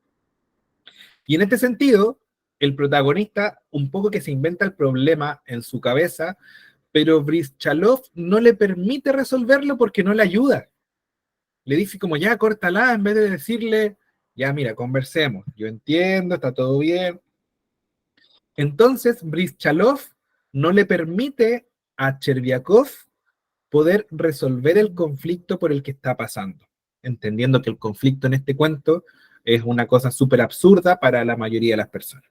Y en este sentido, el protagonista un poco que se inventa el problema en su cabeza, pero Bryzchalov no le permite resolverlo porque no le ayuda. Le dice como ya, córtala, en vez de decirle, ya mira, conversemos, yo entiendo, está todo bien. Entonces, Bryzchalov no le permite a Chervyakov poder resolver el conflicto por el que está pasando, entendiendo que el conflicto en este cuento es una cosa súper absurda para la mayoría de las personas,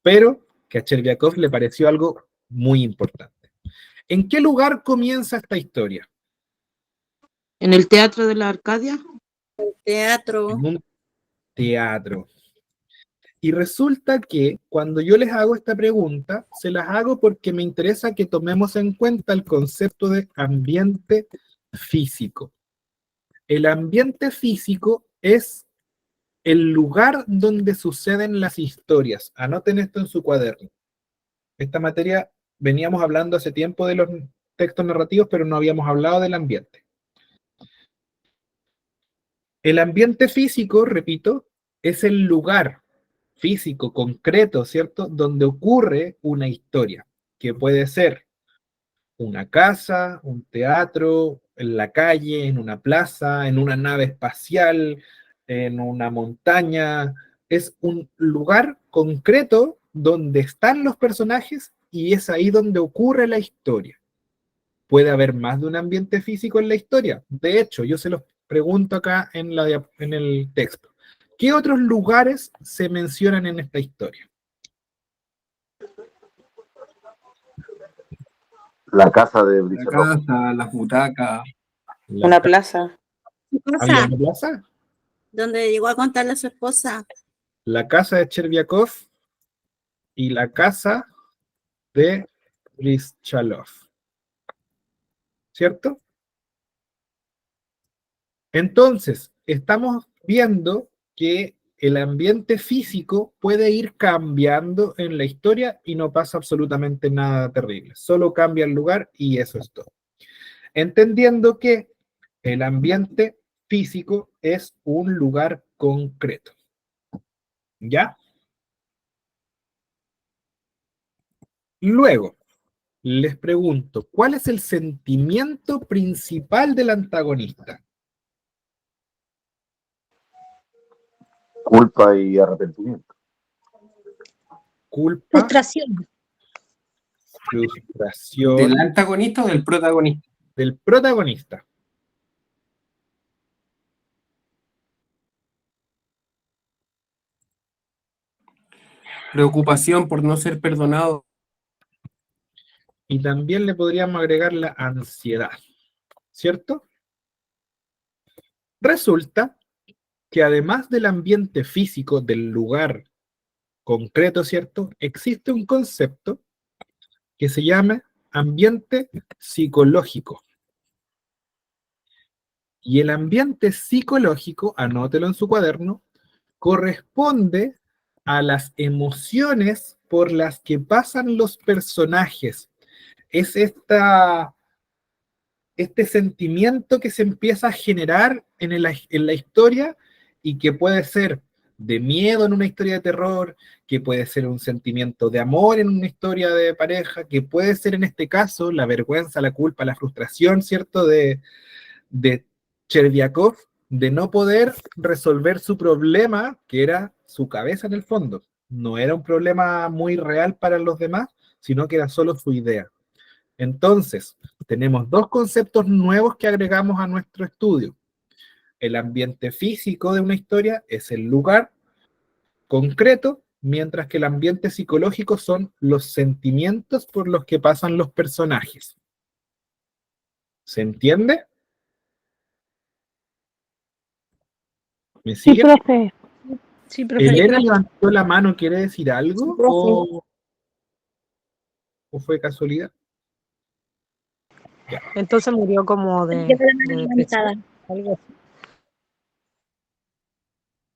pero que a Chervyakov le pareció algo muy importante. ¿En qué lugar comienza esta historia? ¿En el Teatro de la Arcadia? Teatro. En un teatro. Y resulta que cuando yo les hago esta pregunta, se las hago porque me interesa que tomemos en cuenta el concepto de ambiente físico. El ambiente físico es el lugar donde suceden las historias. Anoten esto en su cuaderno. Esta materia veníamos hablando hace tiempo de los textos narrativos, pero no habíamos hablado del ambiente. El ambiente físico, repito, es el lugar físico, concreto, ¿cierto? Donde ocurre una historia, que puede ser una casa, un teatro, en la calle, en una plaza, en una nave espacial, en una montaña. Es un lugar concreto donde están los personajes y es ahí donde ocurre la historia. Puede haber más de un ambiente físico en la historia. De hecho, yo se los pregunto acá en el texto. ¿Qué otros lugares se mencionan en esta historia? La casa de La Bryzchalov. casa, las butacas. Una plaza. ¿Había una plaza? Donde llegó a contarle a su esposa. La casa de Chervyakov y la casa de Bryzchalov. ¿Cierto? Entonces, estamos viendo que el ambiente físico puede ir cambiando en la historia y no pasa absolutamente nada terrible. Solo cambia el lugar y eso es todo. Entendiendo que el ambiente físico es un lugar concreto. ¿Ya? Luego, les pregunto, ¿cuál es el sentimiento principal del antagonista? Culpa y arrepentimiento. Culpa. Frustración. Frustración. ¿Del antagonista o del protagonista? Del protagonista. Preocupación por no ser perdonado. Y también le podríamos agregar la ansiedad, ¿cierto? Resulta que además del ambiente físico, del lugar concreto, ¿cierto? Existe un concepto que se llama ambiente psicológico. Y el ambiente psicológico, anótelo en su cuaderno, corresponde a las emociones por las que pasan los personajes. Es este sentimiento que se empieza a generar en la historia y que puede ser de miedo en una historia de terror, que puede ser un sentimiento de amor en una historia de pareja, que puede ser en este caso la vergüenza, la culpa, la frustración, ¿cierto? De Chervyakov, de no poder resolver su problema, que era su cabeza en el fondo. No era un problema muy real para los demás, sino que era solo su idea. Entonces, tenemos dos conceptos nuevos que agregamos a nuestro estudio. El ambiente físico de una historia es el lugar concreto, mientras que el ambiente psicológico son los sentimientos por los que pasan los personajes. ¿Se entiende? ¿Me Sí, sigue? profe. Sí, profe. ¿Elena levantó la mano? ¿Quiere decir algo? Sí, ¿O fue casualidad? Ya. Entonces murió como de depresión, algo así.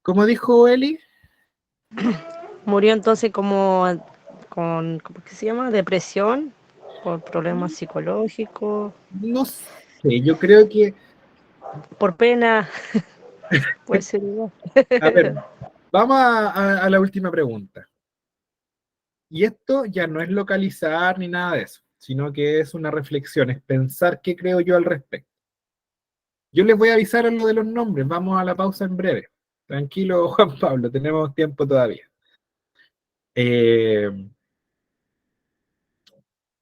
¿Cómo dijo Eli? Murió entonces como con, ¿cómo que se llama? Depresión. por problemas psicológicos, No sé, yo creo que, por pena, puede ser igual. a ver, vamos a la última pregunta. Y esto ya no es localizar ni nada de eso, sino que es una reflexión, es pensar qué creo yo al respecto. Yo les voy a avisar a lo de los nombres, vamos a la pausa en breve. Tranquilo, Juan Pablo, tenemos tiempo todavía.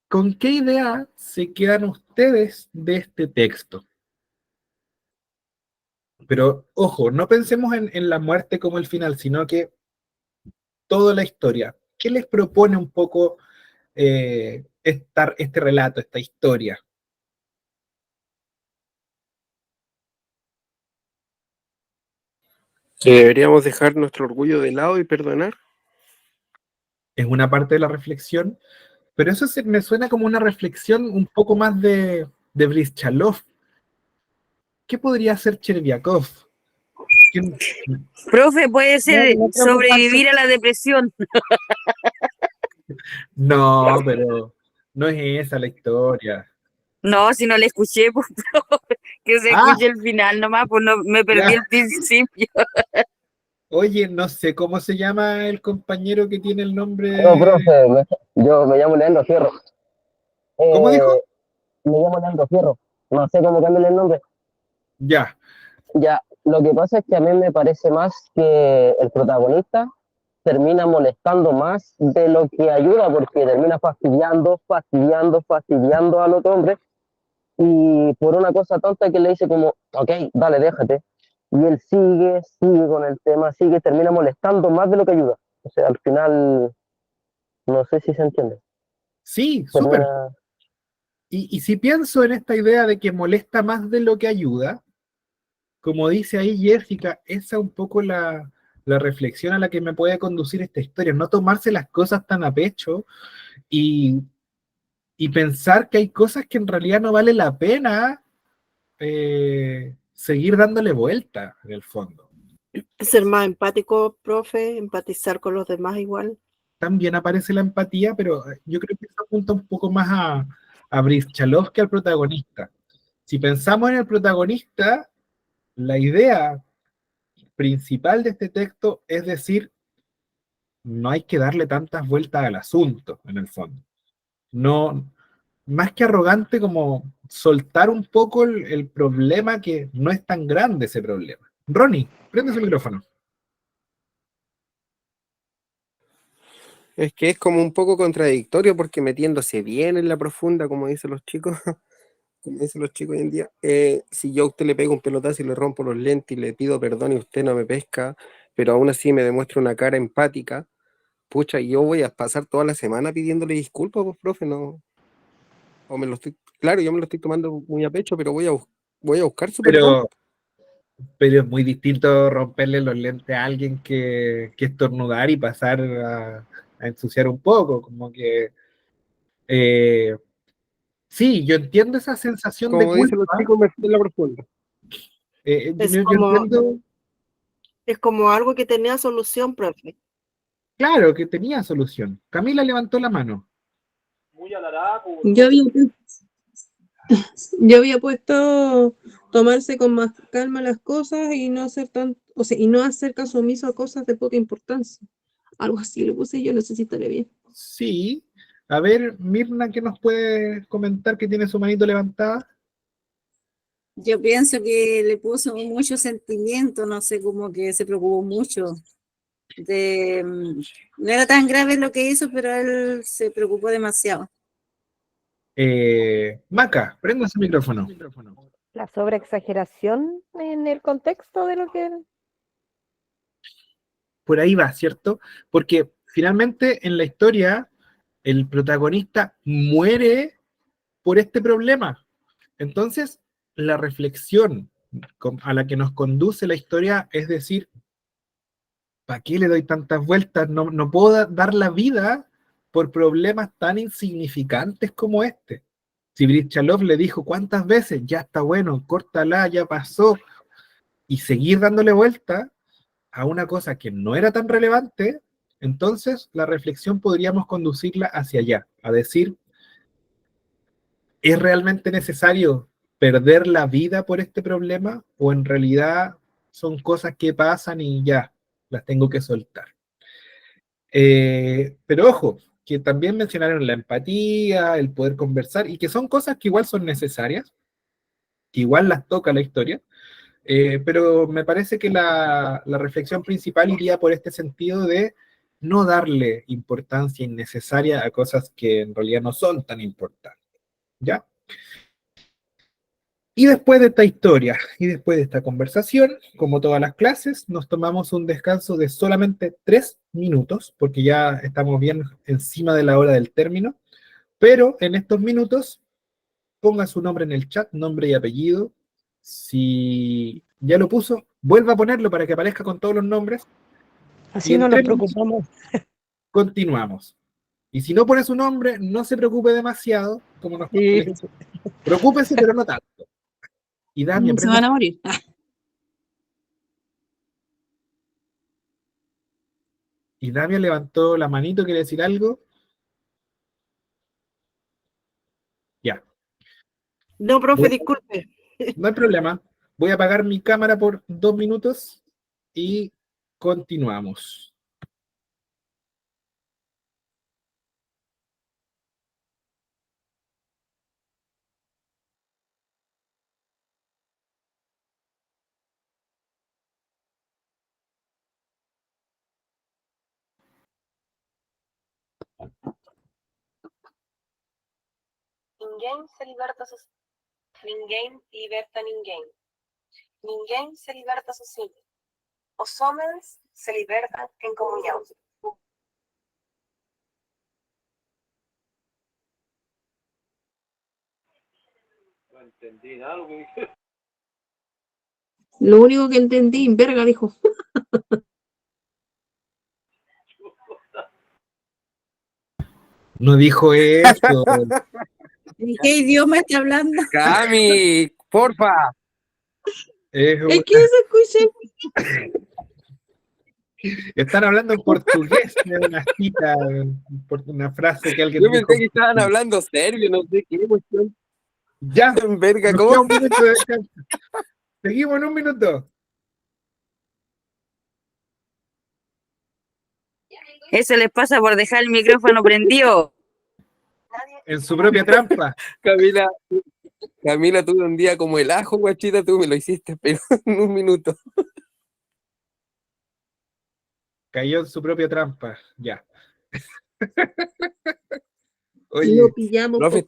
¿Con qué idea se quedan ustedes de este texto? Pero, ojo, no pensemos en la muerte como el final, sino que toda la historia. ¿Qué les propone un poco este relato, esta historia? Que deberíamos dejar nuestro orgullo de lado y perdonar. Es una parte de la reflexión, pero eso me suena como una reflexión un poco más de Brischalov. ¿Qué podría hacer Cherviakov? ¿Quién? Profe, puede ser No preocuparse. sobrevivir a la depresión. No, pero no es esa la historia. No, si no le escuché, pues, profe, que se Ah, escuche el final nomás, pues no, me perdí ya. el principio. Oye, no sé cómo se llama el compañero que tiene el No, nombre. profe, yo me llamo Leandro Fierro. ¿Cómo dijo? Me llamo Leandro Fierro. No sé cómo cambiarle el nombre. Ya. Ya, lo que pasa es que a mí me parece más que el protagonista termina molestando más de lo que ayuda, porque termina fastidiando al otro hombre, y por una cosa tonta que le dice como, ok, dale, déjate. Y él sigue con el tema, termina molestando más de lo que ayuda. O sea, al final, no sé si se entiende. Sí, súper. Termina, Y si pienso en esta idea de que molesta más de lo que ayuda, como dice ahí Jessica, esa es un poco la reflexión a la que me puede conducir esta historia, no tomarse las cosas tan a pecho y, y pensar que hay cosas que en realidad no vale la pena seguir dándole vuelta en el fondo. Ser más empático, profe, empatizar con los demás igual. También aparece la empatía, pero yo creo que eso apunta un poco más a Brischalov que al protagonista. Si pensamos en el protagonista, la idea principal de este texto es decir, no hay que darle tantas vueltas al asunto, en el fondo. No, más que arrogante, como soltar un poco el problema, que no es tan grande ese problema. Ronnie, prende su micrófono. Es que es como un poco contradictorio porque metiéndose bien en la profunda, como dicen los chicos, como dicen los chicos hoy en día, si yo a usted le pego un pelotazo y le rompo los lentes y le pido perdón y usted no me pesca, pero aún así me demuestra una cara empática, pucha, yo voy a pasar toda la semana pidiéndole disculpas, pues, profe, no, o me lo estoy, claro, yo me lo estoy tomando muy a pecho, pero voy a buscar su perdón. Pero es muy distinto romperle los lentes a alguien que estornudar y pasar a ensuciar un poco, como que sí, yo entiendo esa sensación de Como dicen los culpa. chicos, me fui en la profunda. Yo entiendo, Es como algo que tenía solución, profe. claro, que tenía solución. Camila levantó la mano. Yo había puesto tomarse con más calma las cosas y no hacer y no hacer caso omiso a cosas de poca importancia. Algo así le puse yo, no sé si estaré bien. Sí. A ver, Mirna, ¿qué nos puede comentar que tiene su manito levantada? Yo pienso que le puso mucho sentimiento, no sé, como que se preocupó mucho. No era tan grave lo que hizo, pero él se preocupó demasiado. Maca, prenda su micrófono. La sobreexageración en el contexto de lo que... Por ahí va, ¿cierto? Porque finalmente en la historia el protagonista muere por este problema. Entonces, la reflexión a la que nos conduce la historia es decir, ¿para qué le doy tantas vueltas? No puedo dar la vida por problemas tan insignificantes como este. Si Brischalov le dijo cuántas veces, ya está bueno, córtala, ya pasó, y seguir dándole vuelta a una cosa que no era tan relevante, entonces la reflexión podríamos conducirla hacia allá, a decir, ¿Es realmente necesario perder la vida por este problema? ¿O en realidad son cosas que pasan y ya, las tengo que soltar? Pero ojo, que también mencionaron la empatía, el poder conversar, y que son cosas que igual son necesarias, que igual las toca la historia, pero me parece que la reflexión principal iría por este sentido de no darle importancia innecesaria a cosas que en realidad no son tan importantes, ¿ya? Y después de esta historia y después de esta conversación, como todas las clases, nos tomamos un descanso de solamente 3 minutos, porque ya estamos bien encima de la hora del término, pero en estos minutos ponga su nombre en el chat, nombre y apellido. Si ya lo puso, vuelva a ponerlo para que aparezca con todos los nombres. Así no nos preocupamos. Continuamos. Y si no pone su nombre, no se preocupe demasiado, como nos preocúpese, pero no tanto. Y Dami, Se van a morir. Y Damia levantó la manito, ¿quiere decir algo? Ya. No, profe, disculpe. No hay problema. Voy a apagar mi cámara por 2 minutos y continuamos. Ninguém se liberta sozinho. Ninguém liberta ninguém. Ninguém se liberta sozinho. Os homens se libertan en comunión. No entendí nada lo que dije. Lo único que entendí, verga, dijo. No dijo eso. ¿En qué idioma está hablando? Cami, porfa. Es que se escucha. Están hablando en portugués, de una cita, una frase que alguien Yo pensé dijo. que estaban hablando serbio, no sé qué cuestión. Ya, verga, nos ¿cómo? queda un minuto de descanso. Seguimos en un minuto. Eso les pasa por dejar el micrófono prendido. En su propia trampa. Camila, tuve un día como el ajo, guachita, tú me lo hiciste, pero en un minuto. Cayó en su propia trampa, ya. Oye, Lo pillamos. Profe,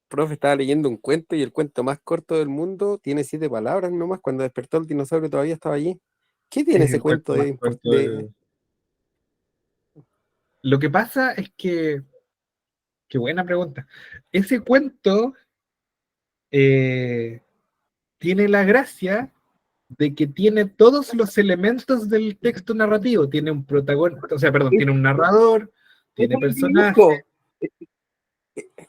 por estaba leyendo un cuento y el cuento más corto del mundo tiene 7 palabras nomás. Cuando despertó el dinosaurio todavía estaba allí. ¿Qué tiene ese cuento de importante? Lo que pasa es que, qué buena pregunta. Ese cuento tiene la gracia de que tiene todos los elementos del texto narrativo. Tiene un protagonista, o sea, perdón, tiene un narrador, tiene personajes.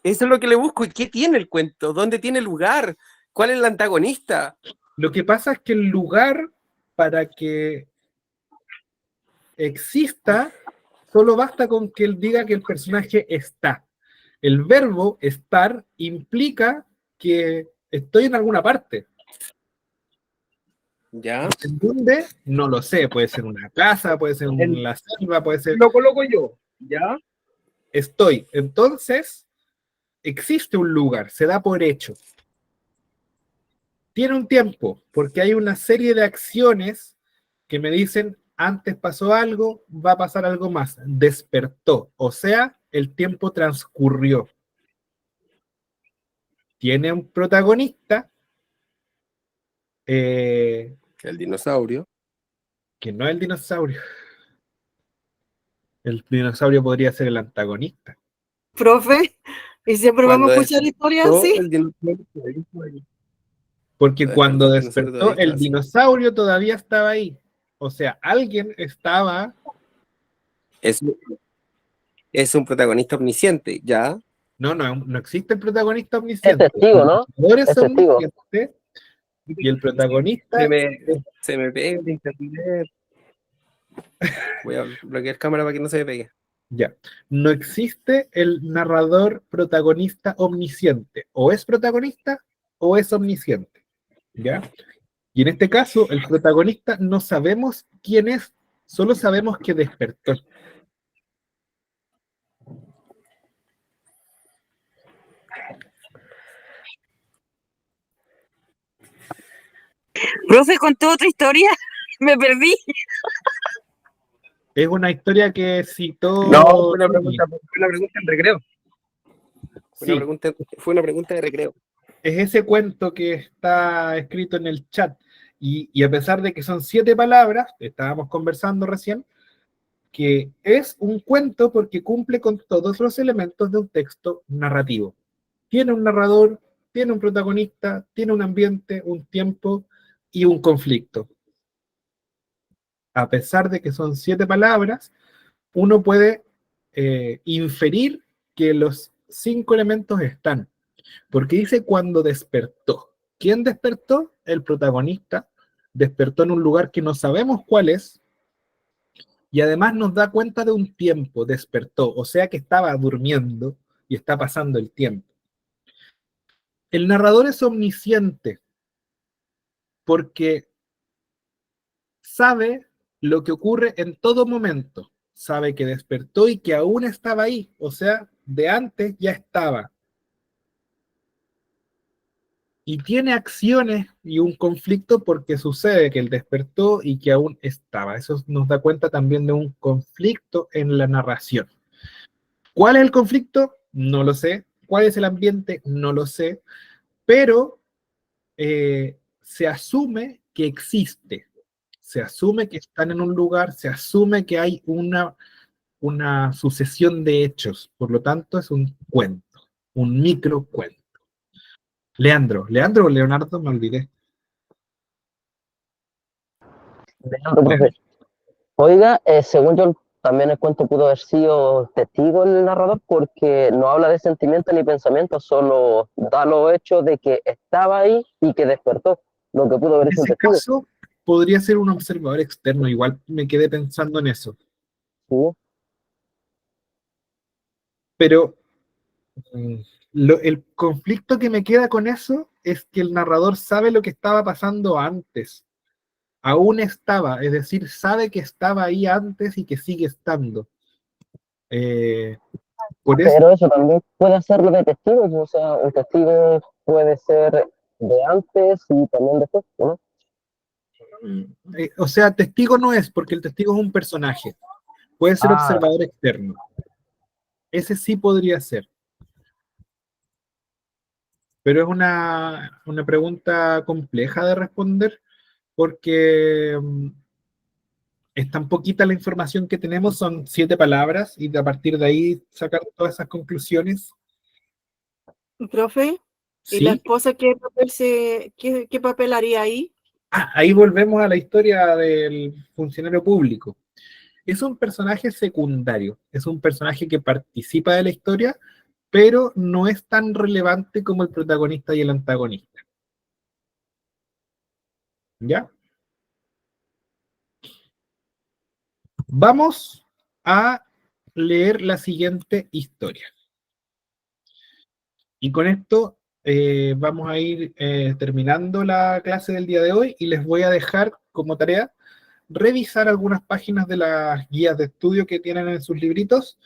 Eso es lo que le busco. ¿Y qué tiene el cuento? ¿Dónde tiene lugar? ¿Cuál es el antagonista? Lo que pasa es que el lugar, para que exista, solo basta con que él diga que el personaje está. El verbo estar implica que estoy en alguna parte. ¿Ya? ¿En dónde? No lo sé. Puede ser una casa, puede ser la selva, puede ser... Lo coloco yo, ¿ya? Estoy. Entonces, existe un lugar, se da por hecho. Tiene un tiempo, porque hay una serie de acciones que me dicen, antes pasó algo, va a pasar algo más. Despertó, o sea, el tiempo transcurrió. Tiene un protagonista, el dinosaurio. Que no es el dinosaurio. El dinosaurio podría ser el antagonista. Profe, ¿y siempre vamos a escuchar historias así? Porque cuando despertó, el dinosaurio todavía estaba ahí. O sea, alguien estaba... Es un protagonista omnisciente, ¿ya? No existe el protagonista omnisciente. Es testigo, ¿no? Es testigo. Y el protagonista... Se me pega el internet. Voy a bloquear cámara para que no se me pegue. Ya. No existe el narrador protagonista omnisciente. O es protagonista o es omnisciente. ¿Ya? Y en este caso, el protagonista no sabemos quién es, solo sabemos que despertó. Profe, contó otra historia. Me perdí. Es una historia que citó... No, fue una pregunta en recreo. Sí. Fue una pregunta de recreo. Es ese cuento que está escrito en el chat. Y a pesar de que son 7 palabras, estábamos conversando recién, que es un cuento porque cumple con todos los elementos de un texto narrativo. Tiene un narrador, tiene un protagonista, tiene un ambiente, un tiempo y un conflicto. A pesar de que son 7 palabras, uno puede inferir que los 5 elementos están. Porque dice cuando despertó. ¿Quién despertó? El protagonista. Despertó en un lugar que no sabemos cuál es. Y además nos da cuenta de un tiempo. Despertó. O sea que estaba durmiendo y está pasando el tiempo. El narrador es omnisciente porque sabe lo que ocurre en todo momento. Sabe que despertó y que aún estaba ahí. O sea, de antes ya estaba. Y tiene acciones y un conflicto porque sucede que él despertó y que aún estaba. Eso nos da cuenta también de un conflicto en la narración. ¿Cuál es el conflicto? No lo sé. ¿Cuál es el ambiente? No lo sé. Pero se asume que existe. Se asume que están en un lugar, se asume que hay una sucesión de hechos. Por lo tanto, es un cuento, un microcuento. Leandro o Leonardo, me olvidé. Leandro, profe. Oiga, según yo, también el cuento pudo haber sido testigo el narrador porque no habla de sentimientos ni pensamientos, solo da los hechos de que estaba ahí y que despertó, lo que pudo haber En sido ese testigo. caso, podría ser un observador externo, igual me quedé pensando en eso. Sí. Pero el conflicto que me queda con eso es que el narrador sabe lo que estaba pasando antes. Aún estaba, es decir, sabe que estaba ahí antes y que sigue estando. Por eso, Pero eso también puede hacerlo de testigo, o sea, un testigo puede ser de antes y también después, ¿no? o sea, testigo no es, porque el testigo es un personaje. Puede ser observador externo. Ese sí podría ser. Pero es una pregunta compleja de responder porque es tan poquita la información que tenemos, son 7 palabras y a partir de ahí sacar todas esas conclusiones. Profe, ¿y la ¿Sí? esposa qué papel haría ahí? Ahí volvemos a la historia del funcionario público. Es un personaje secundario, es un personaje que participa de la historia, pero no es tan relevante como el protagonista y el antagonista. ¿Ya? Vamos a leer la siguiente historia. Y con esto vamos a ir terminando la clase del día de hoy y les voy a dejar como tarea revisar algunas páginas de las guías de estudio que tienen en sus libritos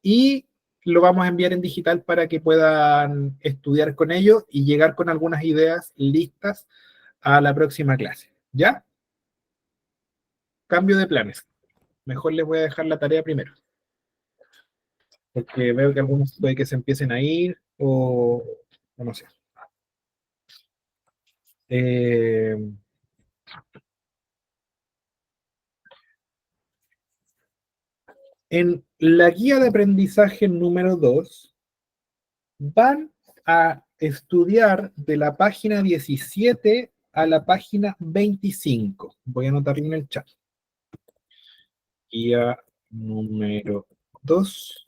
y lo vamos a enviar en digital para que puedan estudiar con ello y llegar con algunas ideas listas a la próxima clase. ¿Ya? Cambio de planes. Mejor les voy a dejar la tarea primero. Porque veo que algunos puede que se empiecen a ir o no sé. En la guía de aprendizaje número 2 van a estudiar de la página 17 a la página 25. Voy a anotarlo en el chat. Guía número 2.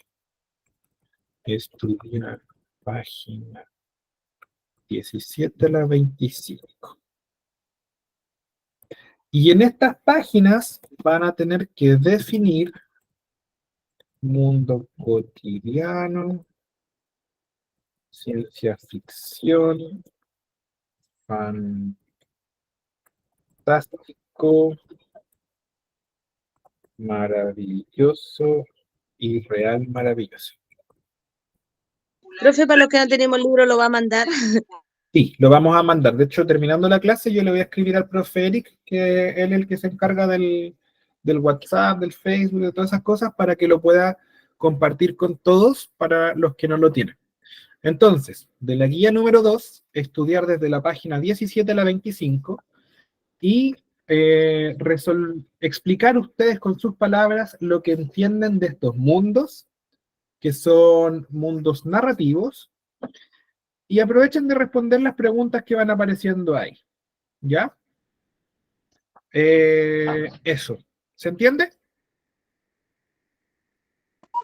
Estudiar página 17 a la 25. Y en estas páginas van a tener que definir mundo cotidiano, ciencia ficción, fantástico, maravilloso y real maravilloso. Profe, para los que no tenemos libro, lo va a mandar. Sí, lo vamos a mandar. De hecho, terminando la clase, yo le voy a escribir al profe Eric, que él es el que se encarga del WhatsApp, del Facebook, de todas esas cosas, para que lo pueda compartir con todos para los que no lo tienen. Entonces, de la guía número 2, estudiar desde la página 17 a la 25 y explicar ustedes con sus palabras lo que entienden de estos mundos, que son mundos narrativos, y aprovechen de responder las preguntas que van apareciendo ahí. ¿Ya? Eso. ¿Se entiende?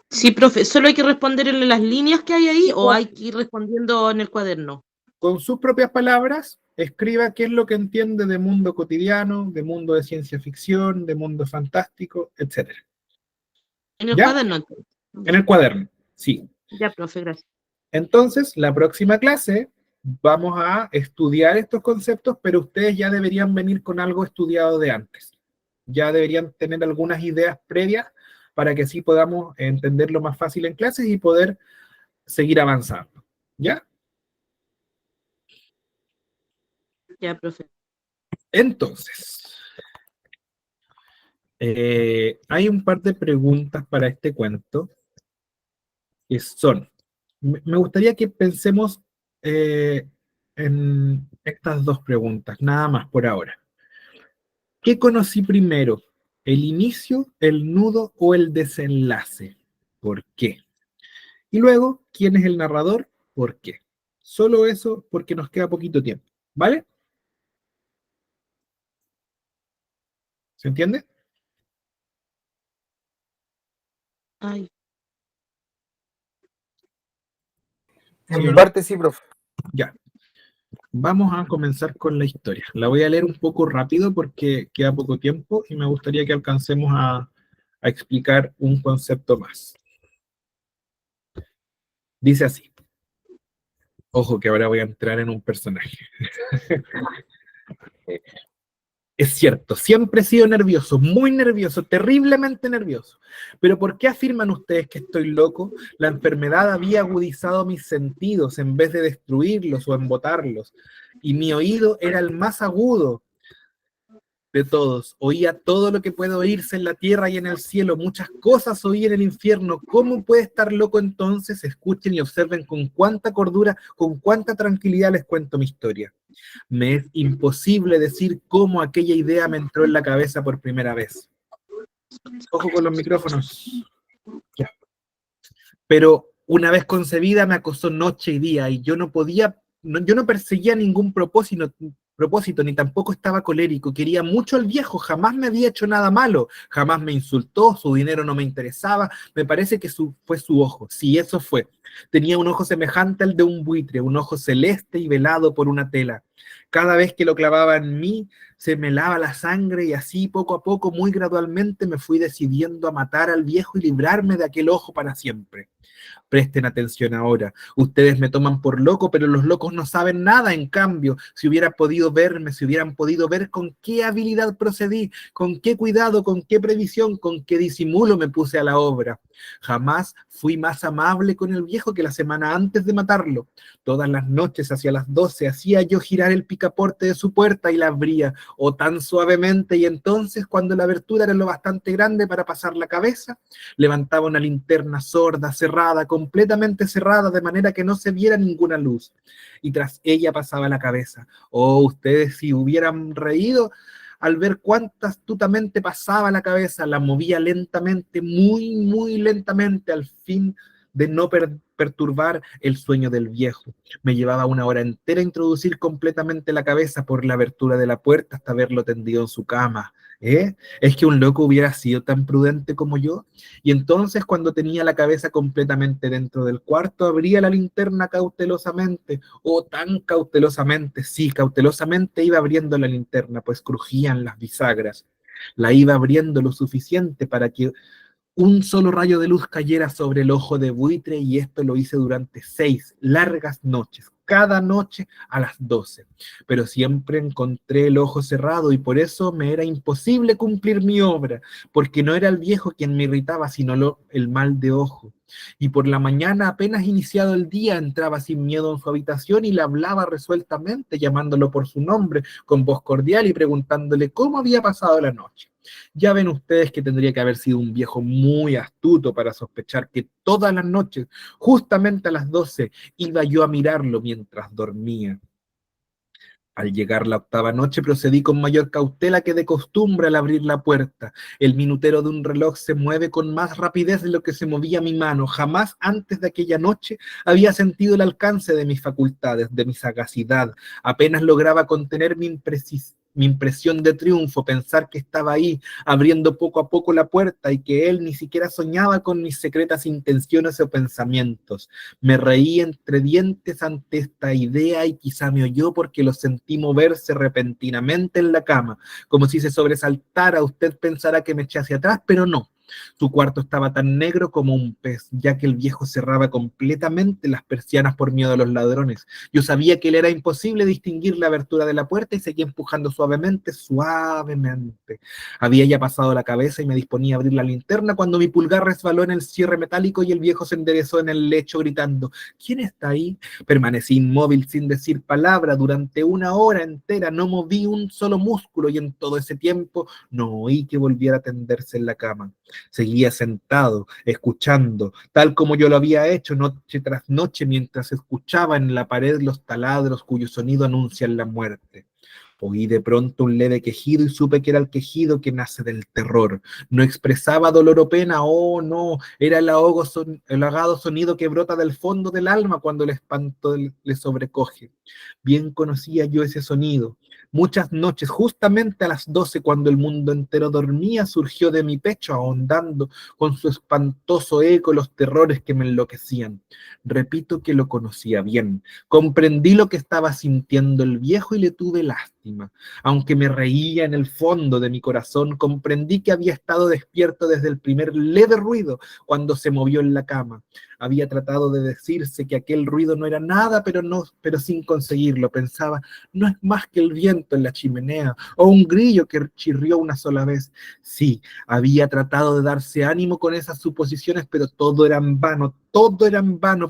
Sí, profe, ¿solo hay que responder en las líneas que hay ahí o hay que ir respondiendo en el cuaderno? Con sus propias palabras, escriba qué es lo que entiende de mundo cotidiano, de mundo de ciencia ficción, de mundo fantástico, etc. En el ¿Ya? cuaderno, entonces. En el cuaderno, sí. Ya, profe, gracias. Entonces, la próxima clase vamos a estudiar estos conceptos, pero ustedes ya deberían venir con algo estudiado de antes. Ya deberían tener algunas ideas previas para que así podamos entenderlo más fácil en clases y poder seguir avanzando. ¿Ya? Ya, profe. Entonces, hay un par de preguntas para este cuento que son, me gustaría que pensemos en estas dos preguntas, nada más por ahora. ¿Qué conocí primero? ¿El inicio, el nudo o el desenlace? ¿Por qué? Y luego, ¿quién es el narrador? ¿Por qué? Solo eso porque nos queda poquito tiempo, ¿vale? ¿Se entiende? Ay. ¿Sí o En no? parte sí, profe. Ya. Vamos a comenzar con la historia. La voy a leer un poco rápido porque queda poco tiempo y me gustaría que alcancemos a explicar un concepto más. Dice así. Ojo que ahora voy a entrar en un personaje. Es cierto, siempre he sido nervioso, muy nervioso, terriblemente nervioso. Pero ¿por qué afirman ustedes que estoy loco? La enfermedad había agudizado mis sentidos en vez de destruirlos o embotarlos. Y mi oído era el más agudo de todos. Oía todo lo que puede oírse en la tierra y en el cielo. Muchas cosas oí en el infierno. ¿Cómo puede estar loco entonces? Escuchen y observen con cuánta cordura, con cuánta tranquilidad les cuento mi historia. Me es imposible decir cómo aquella idea me entró en la cabeza por primera vez. Ojo con los micrófonos. Ya. Pero una vez concebida me acosó noche y día y yo no perseguía ningún propósito, ni tampoco estaba colérico. Quería mucho al viejo, jamás me había hecho nada malo, jamás me insultó, su dinero no me interesaba, me parece que fue su ojo. Sí, eso fue. Tenía un ojo semejante al de un buitre, un ojo celeste y velado por una tela. Cada vez que lo clavaba en mí, se me helaba la sangre y así, poco a poco, muy gradualmente, me fui decidiendo a matar al viejo y librarme de aquel ojo para siempre. Presten atención ahora. Ustedes me toman por loco, pero los locos no saben nada. En cambio, si hubieran podido verme, si hubieran podido ver con qué habilidad procedí, con qué cuidado, con qué previsión, con qué disimulo me puse a la obra. Jamás fui más amable con el viejo que la semana antes de matarlo. Todas las noches, hacia las 12, hacía yo girar el picaporte de su puerta y la abría, o tan suavemente, y entonces, cuando la abertura era lo bastante grande para pasar la cabeza, levantaba una linterna sorda, cerrada, completamente cerrada, de manera que no se viera ninguna luz, y tras ella pasaba la cabeza. Oh, ustedes si hubieran reído al ver cuánta astutamente pasaba la cabeza, la movía lentamente, muy, muy lentamente, al fin de no perturbar el sueño del viejo. Me llevaba una hora entera introducir completamente la cabeza por la abertura de la puerta hasta verlo tendido en su cama. ¿Es que un loco hubiera sido tan prudente como yo? Y entonces, cuando tenía la cabeza completamente dentro del cuarto, abría la linterna cautelosamente, tan cautelosamente, sí, cautelosamente iba abriendo la linterna, pues crujían las bisagras. La iba abriendo lo suficiente para que un solo rayo de luz cayera sobre el ojo de buitre, y esto lo hice durante 6 largas noches, cada noche a las 12. Pero siempre encontré el ojo cerrado y por eso me era imposible cumplir mi obra, porque no era el viejo quien me irritaba, sino el mal de ojo. Y por la mañana, apenas iniciado el día, entraba sin miedo en su habitación y le hablaba resueltamente, llamándolo por su nombre, con voz cordial y preguntándole cómo había pasado la noche. Ya ven ustedes que tendría que haber sido un viejo muy astuto para sospechar que todas las noches, justamente a las 12, iba yo a mirarlo mientras dormía. Al llegar la 8ª noche procedí con mayor cautela que de costumbre al abrir la puerta. El minutero de un reloj se mueve con más rapidez de lo que se movía mi mano. Jamás antes de aquella noche había sentido el alcance de mis facultades, de mi sagacidad. Apenas lograba contener mi impresión de triunfo, pensar que estaba ahí, abriendo poco a poco la puerta y que él ni siquiera soñaba con mis secretas intenciones o pensamientos. Me reí entre dientes ante esta idea y quizá me oyó porque lo sentí moverse repentinamente en la cama, como si se sobresaltara. Usted pensará que me eché hacia atrás, pero no. Su cuarto estaba tan negro como un pez, ya que el viejo cerraba completamente las persianas por miedo a los ladrones. Yo sabía que le era imposible distinguir la abertura de la puerta y seguía empujando suavemente. Había ya pasado la cabeza y me disponía a abrir la linterna cuando mi pulgar resbaló en el cierre metálico y el viejo se enderezó en el lecho gritando: ¿Quién está ahí? Permanecí inmóvil sin decir palabra durante 1 hora entera. No moví un solo músculo y en todo ese tiempo no oí que volviera a tenderse en la cama. Seguía sentado, escuchando, tal como yo lo había hecho noche tras noche, mientras escuchaba en la pared los taladros cuyo sonido anuncian la muerte. Oí de pronto un leve quejido y supe que era el quejido que nace del terror. No expresaba dolor o pena, oh no, era el ahogado sonido que brota del fondo del alma cuando el espanto le sobrecoge. Bien conocía yo ese sonido. Muchas noches, justamente a las 12, cuando el mundo entero dormía, surgió de mi pecho ahondando con su espantoso eco los terrores que me enloquecían. Repito que lo conocía bien. Comprendí lo que estaba sintiendo el viejo y le tuve lástima. Aunque me reía en el fondo de mi corazón, comprendí que había estado despierto desde el primer leve ruido cuando se movió en la cama. Había tratado de decirse que aquel ruido no era nada, pero sin conseguirlo. Pensaba, no es más que el viento en la chimenea o un grillo que chirrió una sola vez. Sí, había tratado de darse ánimo con esas suposiciones, pero todo era en vano,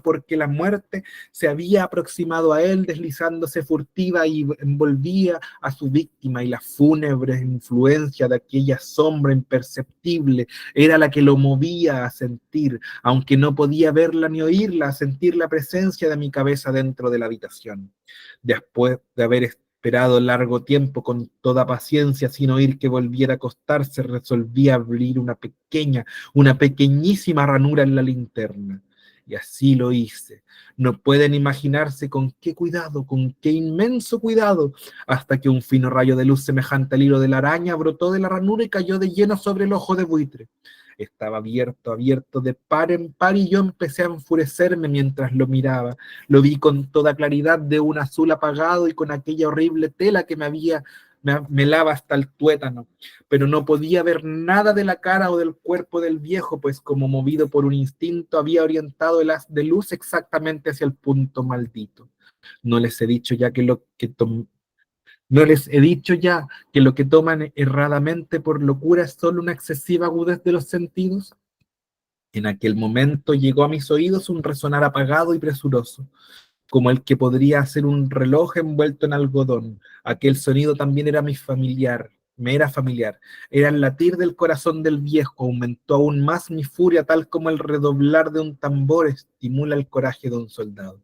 porque la muerte se había aproximado a él deslizándose furtiva y envolvía a su víctima, y la fúnebre influencia de aquella sombra imperceptible era la que lo movía a sentir, aunque no podía verla ni oírla, a sentir la presencia de mi cabeza dentro de la habitación. Después de haber esperado largo tiempo con toda paciencia sin oír que volviera a acostarse, resolví abrir una pequeñísima ranura en la linterna. Y así lo hice. No pueden imaginarse con qué cuidado, con qué inmenso cuidado, hasta que un fino rayo de luz semejante al hilo de la araña brotó de la ranura y cayó de lleno sobre el ojo de buitre. Estaba abierto de par en par y yo empecé a enfurecerme mientras lo miraba. Lo vi con toda claridad, de un azul apagado y con aquella horrible tela que me lava hasta el tuétano, pero no podía ver nada de la cara o del cuerpo del viejo, pues como movido por un instinto había orientado el haz de luz exactamente hacia el punto maldito. No les he dicho ya que lo que toman erradamente por locura es solo una excesiva agudez de los sentidos. En aquel momento llegó a mis oídos un resonar apagado y presuroso, como el que podría ser un reloj envuelto en algodón. Aquel sonido también me era familiar. Era el latir del corazón del viejo. Aumentó aún más mi furia, tal como el redoblar de un tambor estimula el coraje de un soldado.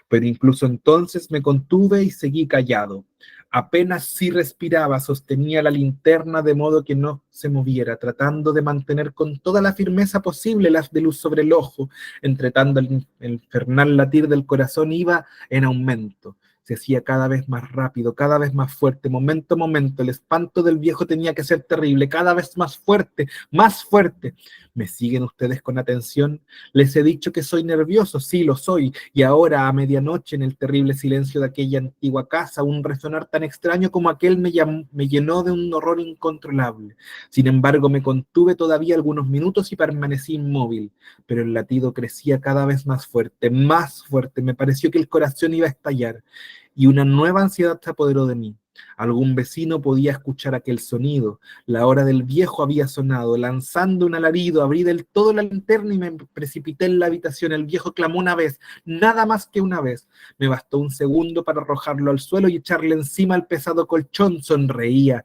Pero incluso entonces me contuve y seguí callado. Apenas si respiraba, sostenía la linterna de modo que no se moviera, tratando de mantener con toda la firmeza posible el haz de luz sobre el ojo. Entretanto, el infernal latir del corazón iba en aumento. Se hacía cada vez más rápido, cada vez más fuerte, momento a momento. El espanto del viejo tenía que ser terrible, cada vez más fuerte, más fuerte. ¿Me siguen ustedes con atención? Les he dicho que soy nervioso, sí lo soy, y ahora a medianoche en el terrible silencio de aquella antigua casa, un resonar tan extraño como aquel me llenó de un horror incontrolable. Sin embargo, me contuve todavía algunos minutos y permanecí inmóvil, pero el latido crecía cada vez más fuerte, me pareció que el corazón iba a estallar, y una nueva ansiedad se apoderó de mí. Algún vecino podía escuchar aquel sonido. La hora del viejo había sonado. Lanzando un alarido, abrí del todo la linterna y me precipité en la habitación. El viejo clamó una vez, nada más que una vez. Me bastó un segundo para arrojarlo al suelo y echarle encima el pesado colchón. Sonreía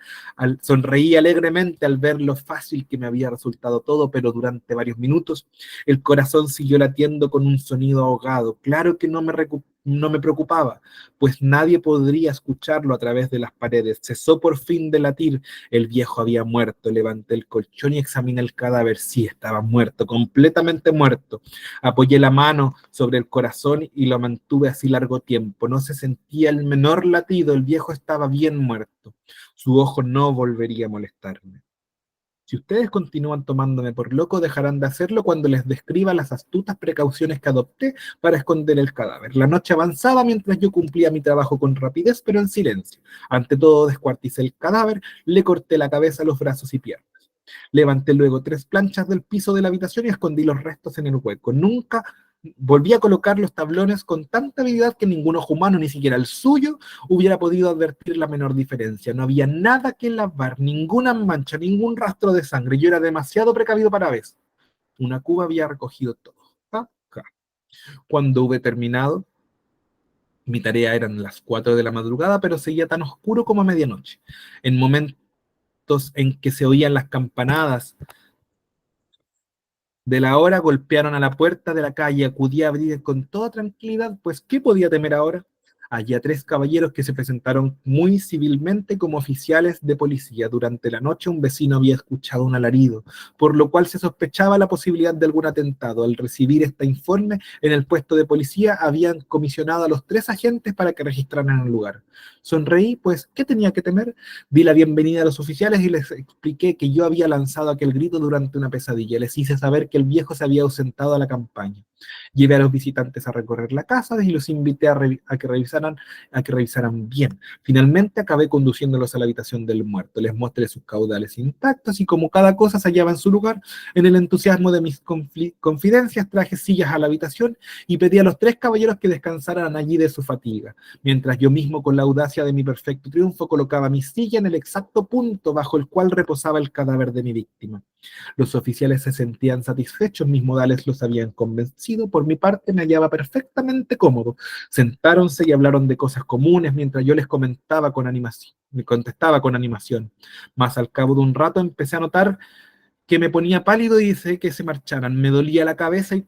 alegremente al ver lo fácil que me había resultado todo, pero durante varios minutos el corazón siguió latiendo con un sonido ahogado. Claro que no me preocupaba, pues nadie podría escucharlo a través de las paredes. Cesó por fin de latir. El viejo había muerto. Levanté el colchón y examiné el cadáver. Sí, estaba muerto, completamente muerto. Apoyé la mano sobre el corazón y lo mantuve así largo tiempo. No se sentía el menor latido. El viejo estaba bien muerto. Su ojo no volvería a molestarme. Si ustedes continúan tomándome por loco, dejarán de hacerlo cuando les describa las astutas precauciones que adopté para esconder el cadáver. La noche avanzaba mientras yo cumplía mi trabajo con rapidez, pero en silencio. Ante todo, descuarticé el cadáver, le corté la cabeza, los brazos y piernas. Levanté luego 3 planchas del piso de la habitación y escondí los restos en el hueco. Nunca volví a colocar los tablones con tanta habilidad que ningún ojo humano, ni siquiera el suyo, hubiera podido advertir la menor diferencia. No había nada que lavar, ninguna mancha, ningún rastro de sangre. Yo era demasiado precavido para eso. Una cuba había recogido todo. Cuando hube terminado, mi tarea eran las 4 de la madrugada, pero seguía tan oscuro como a medianoche. En momentos en que se oían las campanadas de la hora, golpearon a la puerta de la calle. Acudí a abrir con toda tranquilidad, pues ¿qué podía temer ahora? Allí a 3 caballeros que se presentaron muy civilmente como oficiales de policía. Durante la noche un vecino había escuchado un alarido, por lo cual se sospechaba la posibilidad de algún atentado. Al recibir este informe, en el puesto de policía habían comisionado a los 3 agentes para que registraran el lugar. Sonreí, pues ¿qué tenía que temer? Di la bienvenida a los oficiales y les expliqué que yo había lanzado aquel grito durante una pesadilla. Les hice saber que el viejo se había ausentado a la campaña. Llevé a los visitantes a recorrer la casa y los invité a que revisaran bien. Finalmente acabé conduciéndolos a la habitación del muerto. Les mostré sus caudales intactos y como cada cosa se hallaba en su lugar, en el entusiasmo de mis confidencias traje sillas a la habitación y pedí a los 3 caballeros que descansaran allí de su fatiga, mientras yo mismo con la audacia de mi perfecto triunfo colocaba mi silla en el exacto punto bajo el cual reposaba el cadáver de mi víctima. Los oficiales se sentían satisfechos, mis modales los habían convencido, por mi parte me hallaba perfectamente cómodo. Sentáronse y hablaron de cosas comunes mientras yo les contestaba con animación. Mas al cabo de un rato empecé a notar que me ponía pálido y deseé que se marcharan. Me dolía la cabeza y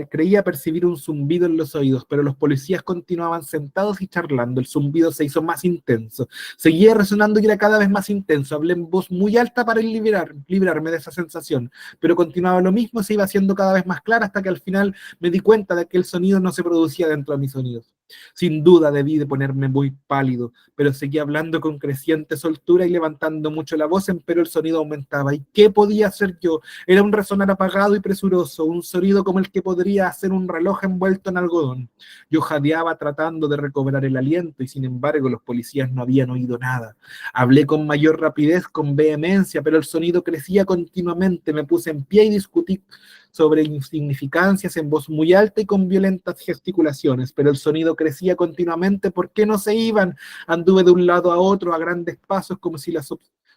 creía percibir un zumbido en los oídos, pero los policías continuaban sentados y charlando. El zumbido se hizo más intenso. Seguía resonando y era cada vez más intenso. Hablé en voz muy alta para librarme de esa sensación, pero continuaba lo mismo, se iba haciendo cada vez más clara hasta que al final me di cuenta de que el sonido no se producía dentro de mis sonidos. Sin duda debí de ponerme muy pálido, pero seguía hablando con creciente soltura y levantando mucho la voz, pero el sonido aumentaba. ¿Y qué podía hacer yo? Era un resonar apagado y presuroso, un sonido como el que podría hacer un reloj envuelto en algodón. Yo jadeaba tratando de recobrar el aliento y sin embargo los policías no habían oído nada. Hablé con mayor rapidez, con vehemencia, pero el sonido crecía continuamente. Me puse en pie y discutí sobre insignificancias en voz muy alta y con violentas gesticulaciones, pero el sonido crecía continuamente. ¿Por qué no se iban? Anduve de un lado a otro a grandes pasos como si las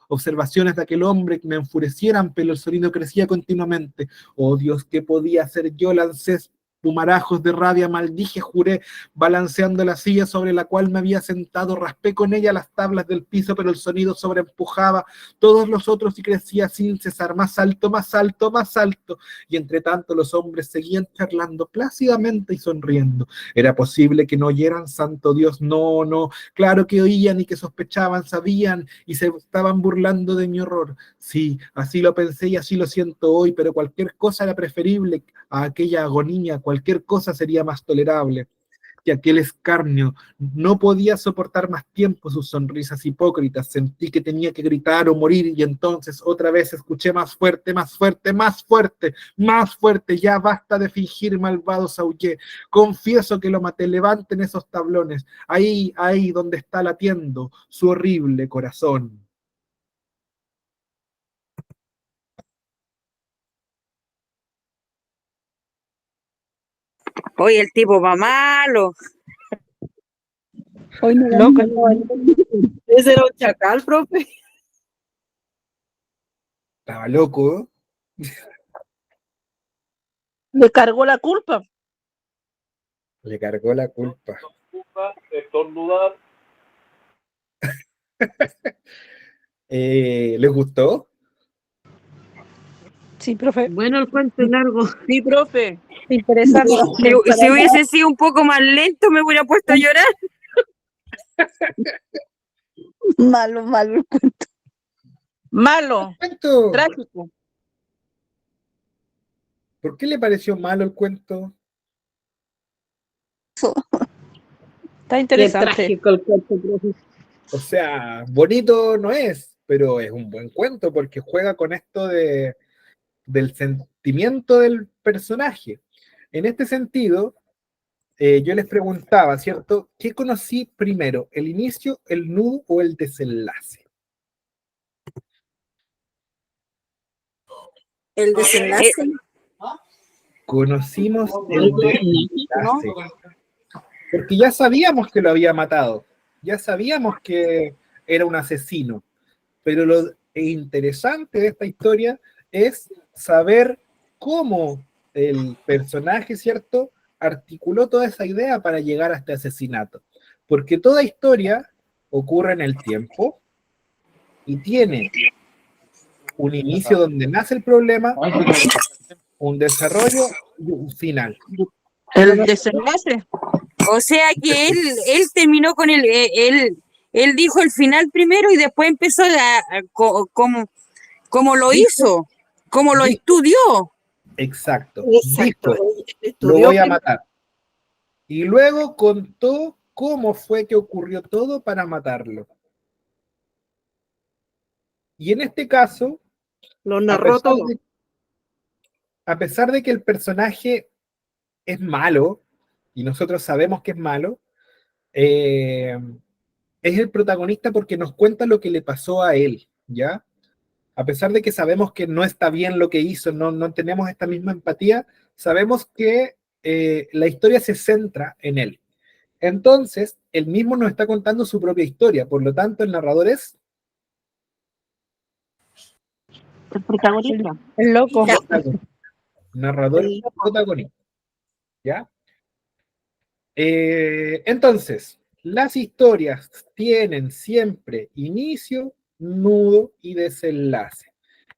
observaciones de aquel hombre me enfurecieran, pero el sonido crecía continuamente. Oh Dios, ¿qué podía hacer yo? Lancé pumarajos de rabia, maldije, juré, balanceando la silla sobre la cual me había sentado, raspé con ella las tablas del piso, pero el sonido sobreempujaba todos los otros y crecía sin cesar, más alto, más alto, más alto, y entre tanto los hombres seguían charlando plácidamente y sonriendo. ¿Era posible que no oyeran? Santo Dios, no, no, claro que oían y que sospechaban, sabían y se estaban burlando de mi horror. Sí, así lo pensé y así lo siento hoy, pero cualquier cosa era preferible a aquella agonía, cualquier cosa sería más tolerable. soportaste aquel escarnio, no podía soportar más tiempo sus sonrisas hipócritas, sentí que tenía que gritar o morir, y entonces otra vez escuché más fuerte, más fuerte, más fuerte, más fuerte, ya basta de fingir, malvados, aullé, confieso que lo maté, levanten esos tablones, ahí, ahí donde está latiendo su horrible corazón. Oye, el tipo va malo. Hoy no Loco, Ese era un chacal, profe. Estaba loco. le cargó la culpa. Le cargó la culpa. Estornudar. ¿Les gustó? Sí, profe. Bueno, el cuento es largo. Sí, profe. Interesante. Si hubiese sido un poco más lento, me hubiera puesto a llorar. Malo, malo el cuento. Malo. ¿Cuento? Trágico. ¿Por qué le pareció malo el cuento? Está interesante. trágico el cuento, profe. O sea, bonito no es, pero es un buen cuento porque juega con esto del sentimiento del personaje. En este sentido, yo les preguntaba, ¿cierto? ¿Qué conocí primero, el inicio, el nudo o el desenlace? El desenlace. Conocimos el desenlace. Porque ya sabíamos que lo había matado, ya sabíamos que era un asesino, pero lo interesante de esta historia es saber cómo el personaje, ¿cierto?, articuló toda esa idea para llegar a este asesinato. Porque toda historia ocurre en el tiempo y tiene un inicio donde nace el problema, un desarrollo y un final. El desenlace. O sea que él terminó con él dijo el final primero y después empezó como lo hizo, como lo estudió. Exacto. Exacto. Dijo, lo voy a matar. Y luego contó cómo fue que ocurrió todo para matarlo. Y en este caso, lo narró todo. A pesar de que el personaje es malo, y nosotros sabemos que es malo, es el protagonista porque nos cuenta lo que le pasó a él, ¿ya? A pesar de que sabemos que no está bien lo que hizo, no tenemos esta misma empatía, sabemos que la historia se centra en él. Entonces, él mismo nos está contando su propia historia, por lo tanto, el narrador es... El protagonista. El loco. Narrador y protagonista. ¿Ya? Entonces, las historias tienen siempre inicio, nudo y desenlace.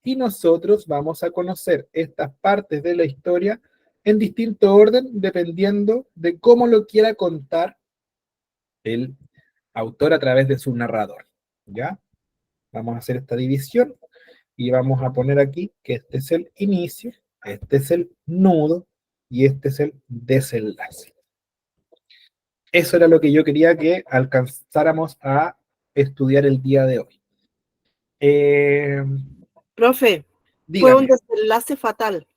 Y nosotros vamos a conocer estas partes de la historia en distinto orden, dependiendo de cómo lo quiera contar el autor a través de su narrador. ¿Ya? Vamos a hacer esta división y vamos a poner aquí que este es el inicio, este es el nudo y este es el desenlace. Eso era lo que yo quería que alcanzáramos a estudiar el día de hoy. Profe, dígame. fue un desenlace fatal.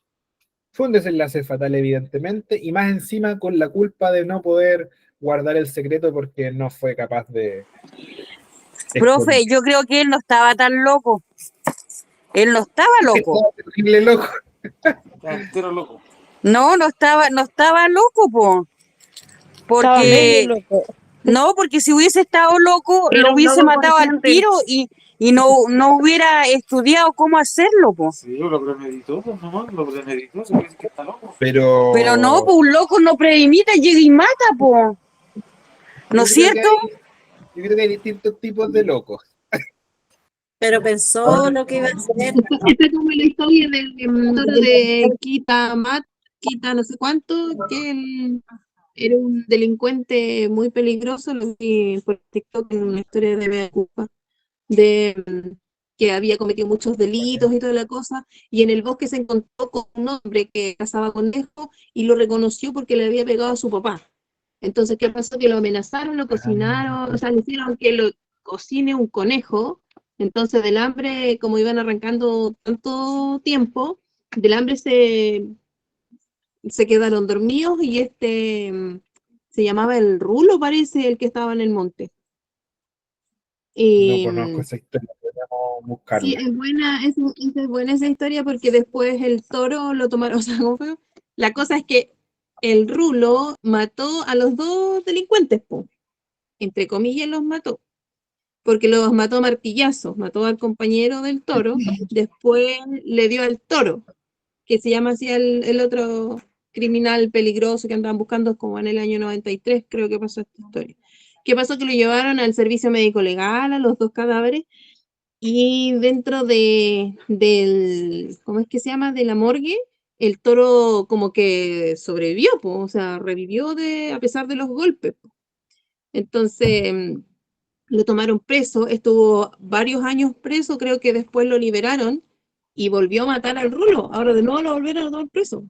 Fue un desenlace fatal, evidentemente, y más encima con la culpa de no poder guardar el secreto porque no fue capaz de... Profe, yo creo que él no estaba tan loco. Él no estaba loco. Terrible loco. loco. No estaba loco, po. Porque no, porque si hubiese estado loco, lo hubiese matado al tiro y no hubiera estudiado cómo hacerlo, po. Sí, lo premeditó, pues nomás, lo premeditó, se dice que está loco. Pero no, pues un loco no premedita, llega y mata, po. ¿No es cierto? Yo creo que hay distintos tipos de locos. Pero pensó lo que iba a hacer. Esta es como la historia de Kita no sé cuánto, que él era un delincuente muy peligroso, lo vi por TikTok en una historia de Mea Culpa, que había cometido muchos delitos y toda la cosa, y en el bosque se encontró con un hombre que cazaba conejos y lo reconoció porque le había pegado a su papá. Entonces, ¿qué pasó? Que lo amenazaron, lo cocinaron, o sea, le hicieron que lo cocine un conejo. Entonces, del hambre, como iban arrancando tanto tiempo, del hambre se quedaron dormidos y se llamaba el Rulo, parece, el que estaba en el monte. No conozco esa historia, podríamos buscarla. Sí, es buena esa historia porque después el toro lo tomaron, o sea, ¿cómo fue? La cosa es que el Rulo mató a los dos delincuentes, po. Entre comillas los mató, porque los mató a martillazos, mató al compañero del toro, después le dio al toro, que se llama así el otro criminal peligroso que andaban buscando como en el año 93, creo que pasó esta historia. ¿Qué pasó? Que lo llevaron al servicio médico legal, a los dos cadáveres, y dentro del, ¿cómo es que se llama? De la morgue, el toro como que sobrevivió, po, o sea, revivió a pesar de los golpes, po. Entonces, lo tomaron preso, estuvo varios años preso, creo que después lo liberaron, y volvió a matar al Rulo. Ahora de nuevo lo volvieron a tomar preso.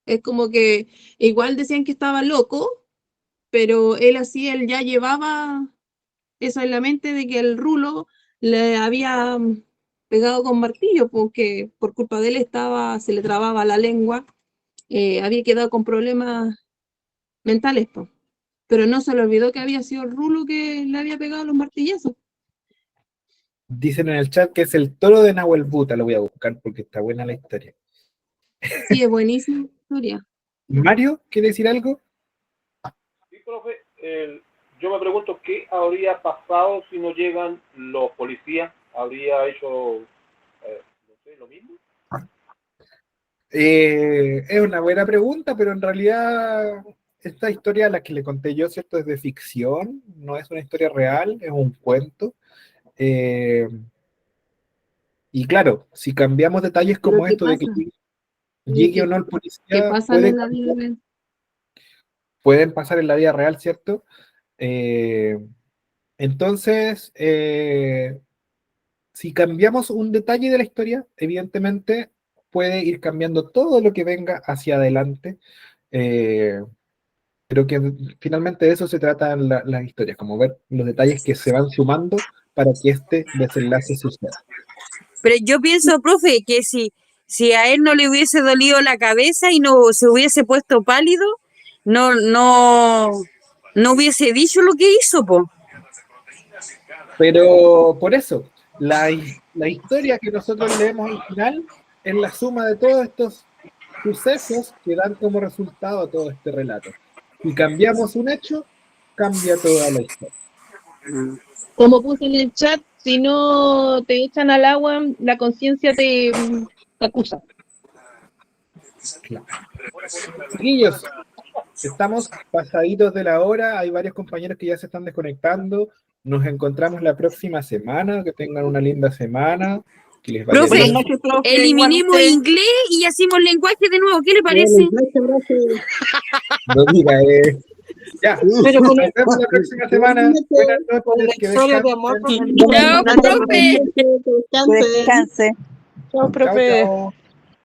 Es como que igual decían que estaba loco, pero él ya llevaba eso en la mente de que el Rulo le había pegado con martillo, porque por culpa de él se le trababa la lengua, había quedado con problemas mentales, po. Pero no se le olvidó que había sido el Rulo que le había pegado los martillazos. Dicen en el chat que es el toro de Nahuel Buta, lo voy a buscar porque está buena la historia. Sí, es buenísima la historia. Mario, ¿quiere decir algo? Sí, profe, yo me pregunto qué habría pasado si no llegan los policías. ¿Habría hecho, no sé, lo mismo? Es una buena pregunta, pero en realidad esta historia, la que le conté yo, ¿cierto? Es de ficción, no es una historia real, es un cuento. Y claro, si cambiamos detalles como esto de que llegue o no el policía, pueden pasar en la vida real, ¿cierto? Entonces, si cambiamos un detalle de la historia, evidentemente puede ir cambiando todo lo que venga hacia adelante. Creo que finalmente de eso se tratan las historias, como ver los detalles que se van sumando para que este desenlace suceda. Pero yo pienso, profe, que si a él no le hubiese dolido la cabeza y no se hubiese puesto pálido, no hubiese dicho lo que hizo, po. Pero por eso, la historia que nosotros leemos al final es la suma de todos estos sucesos que dan como resultado todo este relato. Si cambiamos un hecho, cambia toda la historia. Como puse en el chat, si no te echan al agua, la conciencia te acusa. Claro. Chiquillos, estamos pasaditos de la hora, hay varios compañeros que ya se están desconectando. Nos encontramos la próxima semana, que tengan una linda semana. Que les vaya Profe, bien. eliminemos inglés y hacemos lenguaje de nuevo, ¿qué le parece? No diga, ya, pero nos vemos la próxima semana. Buenas noches, que descansen. Chao, profe. Descanse. Chao, profe. Chao, chao.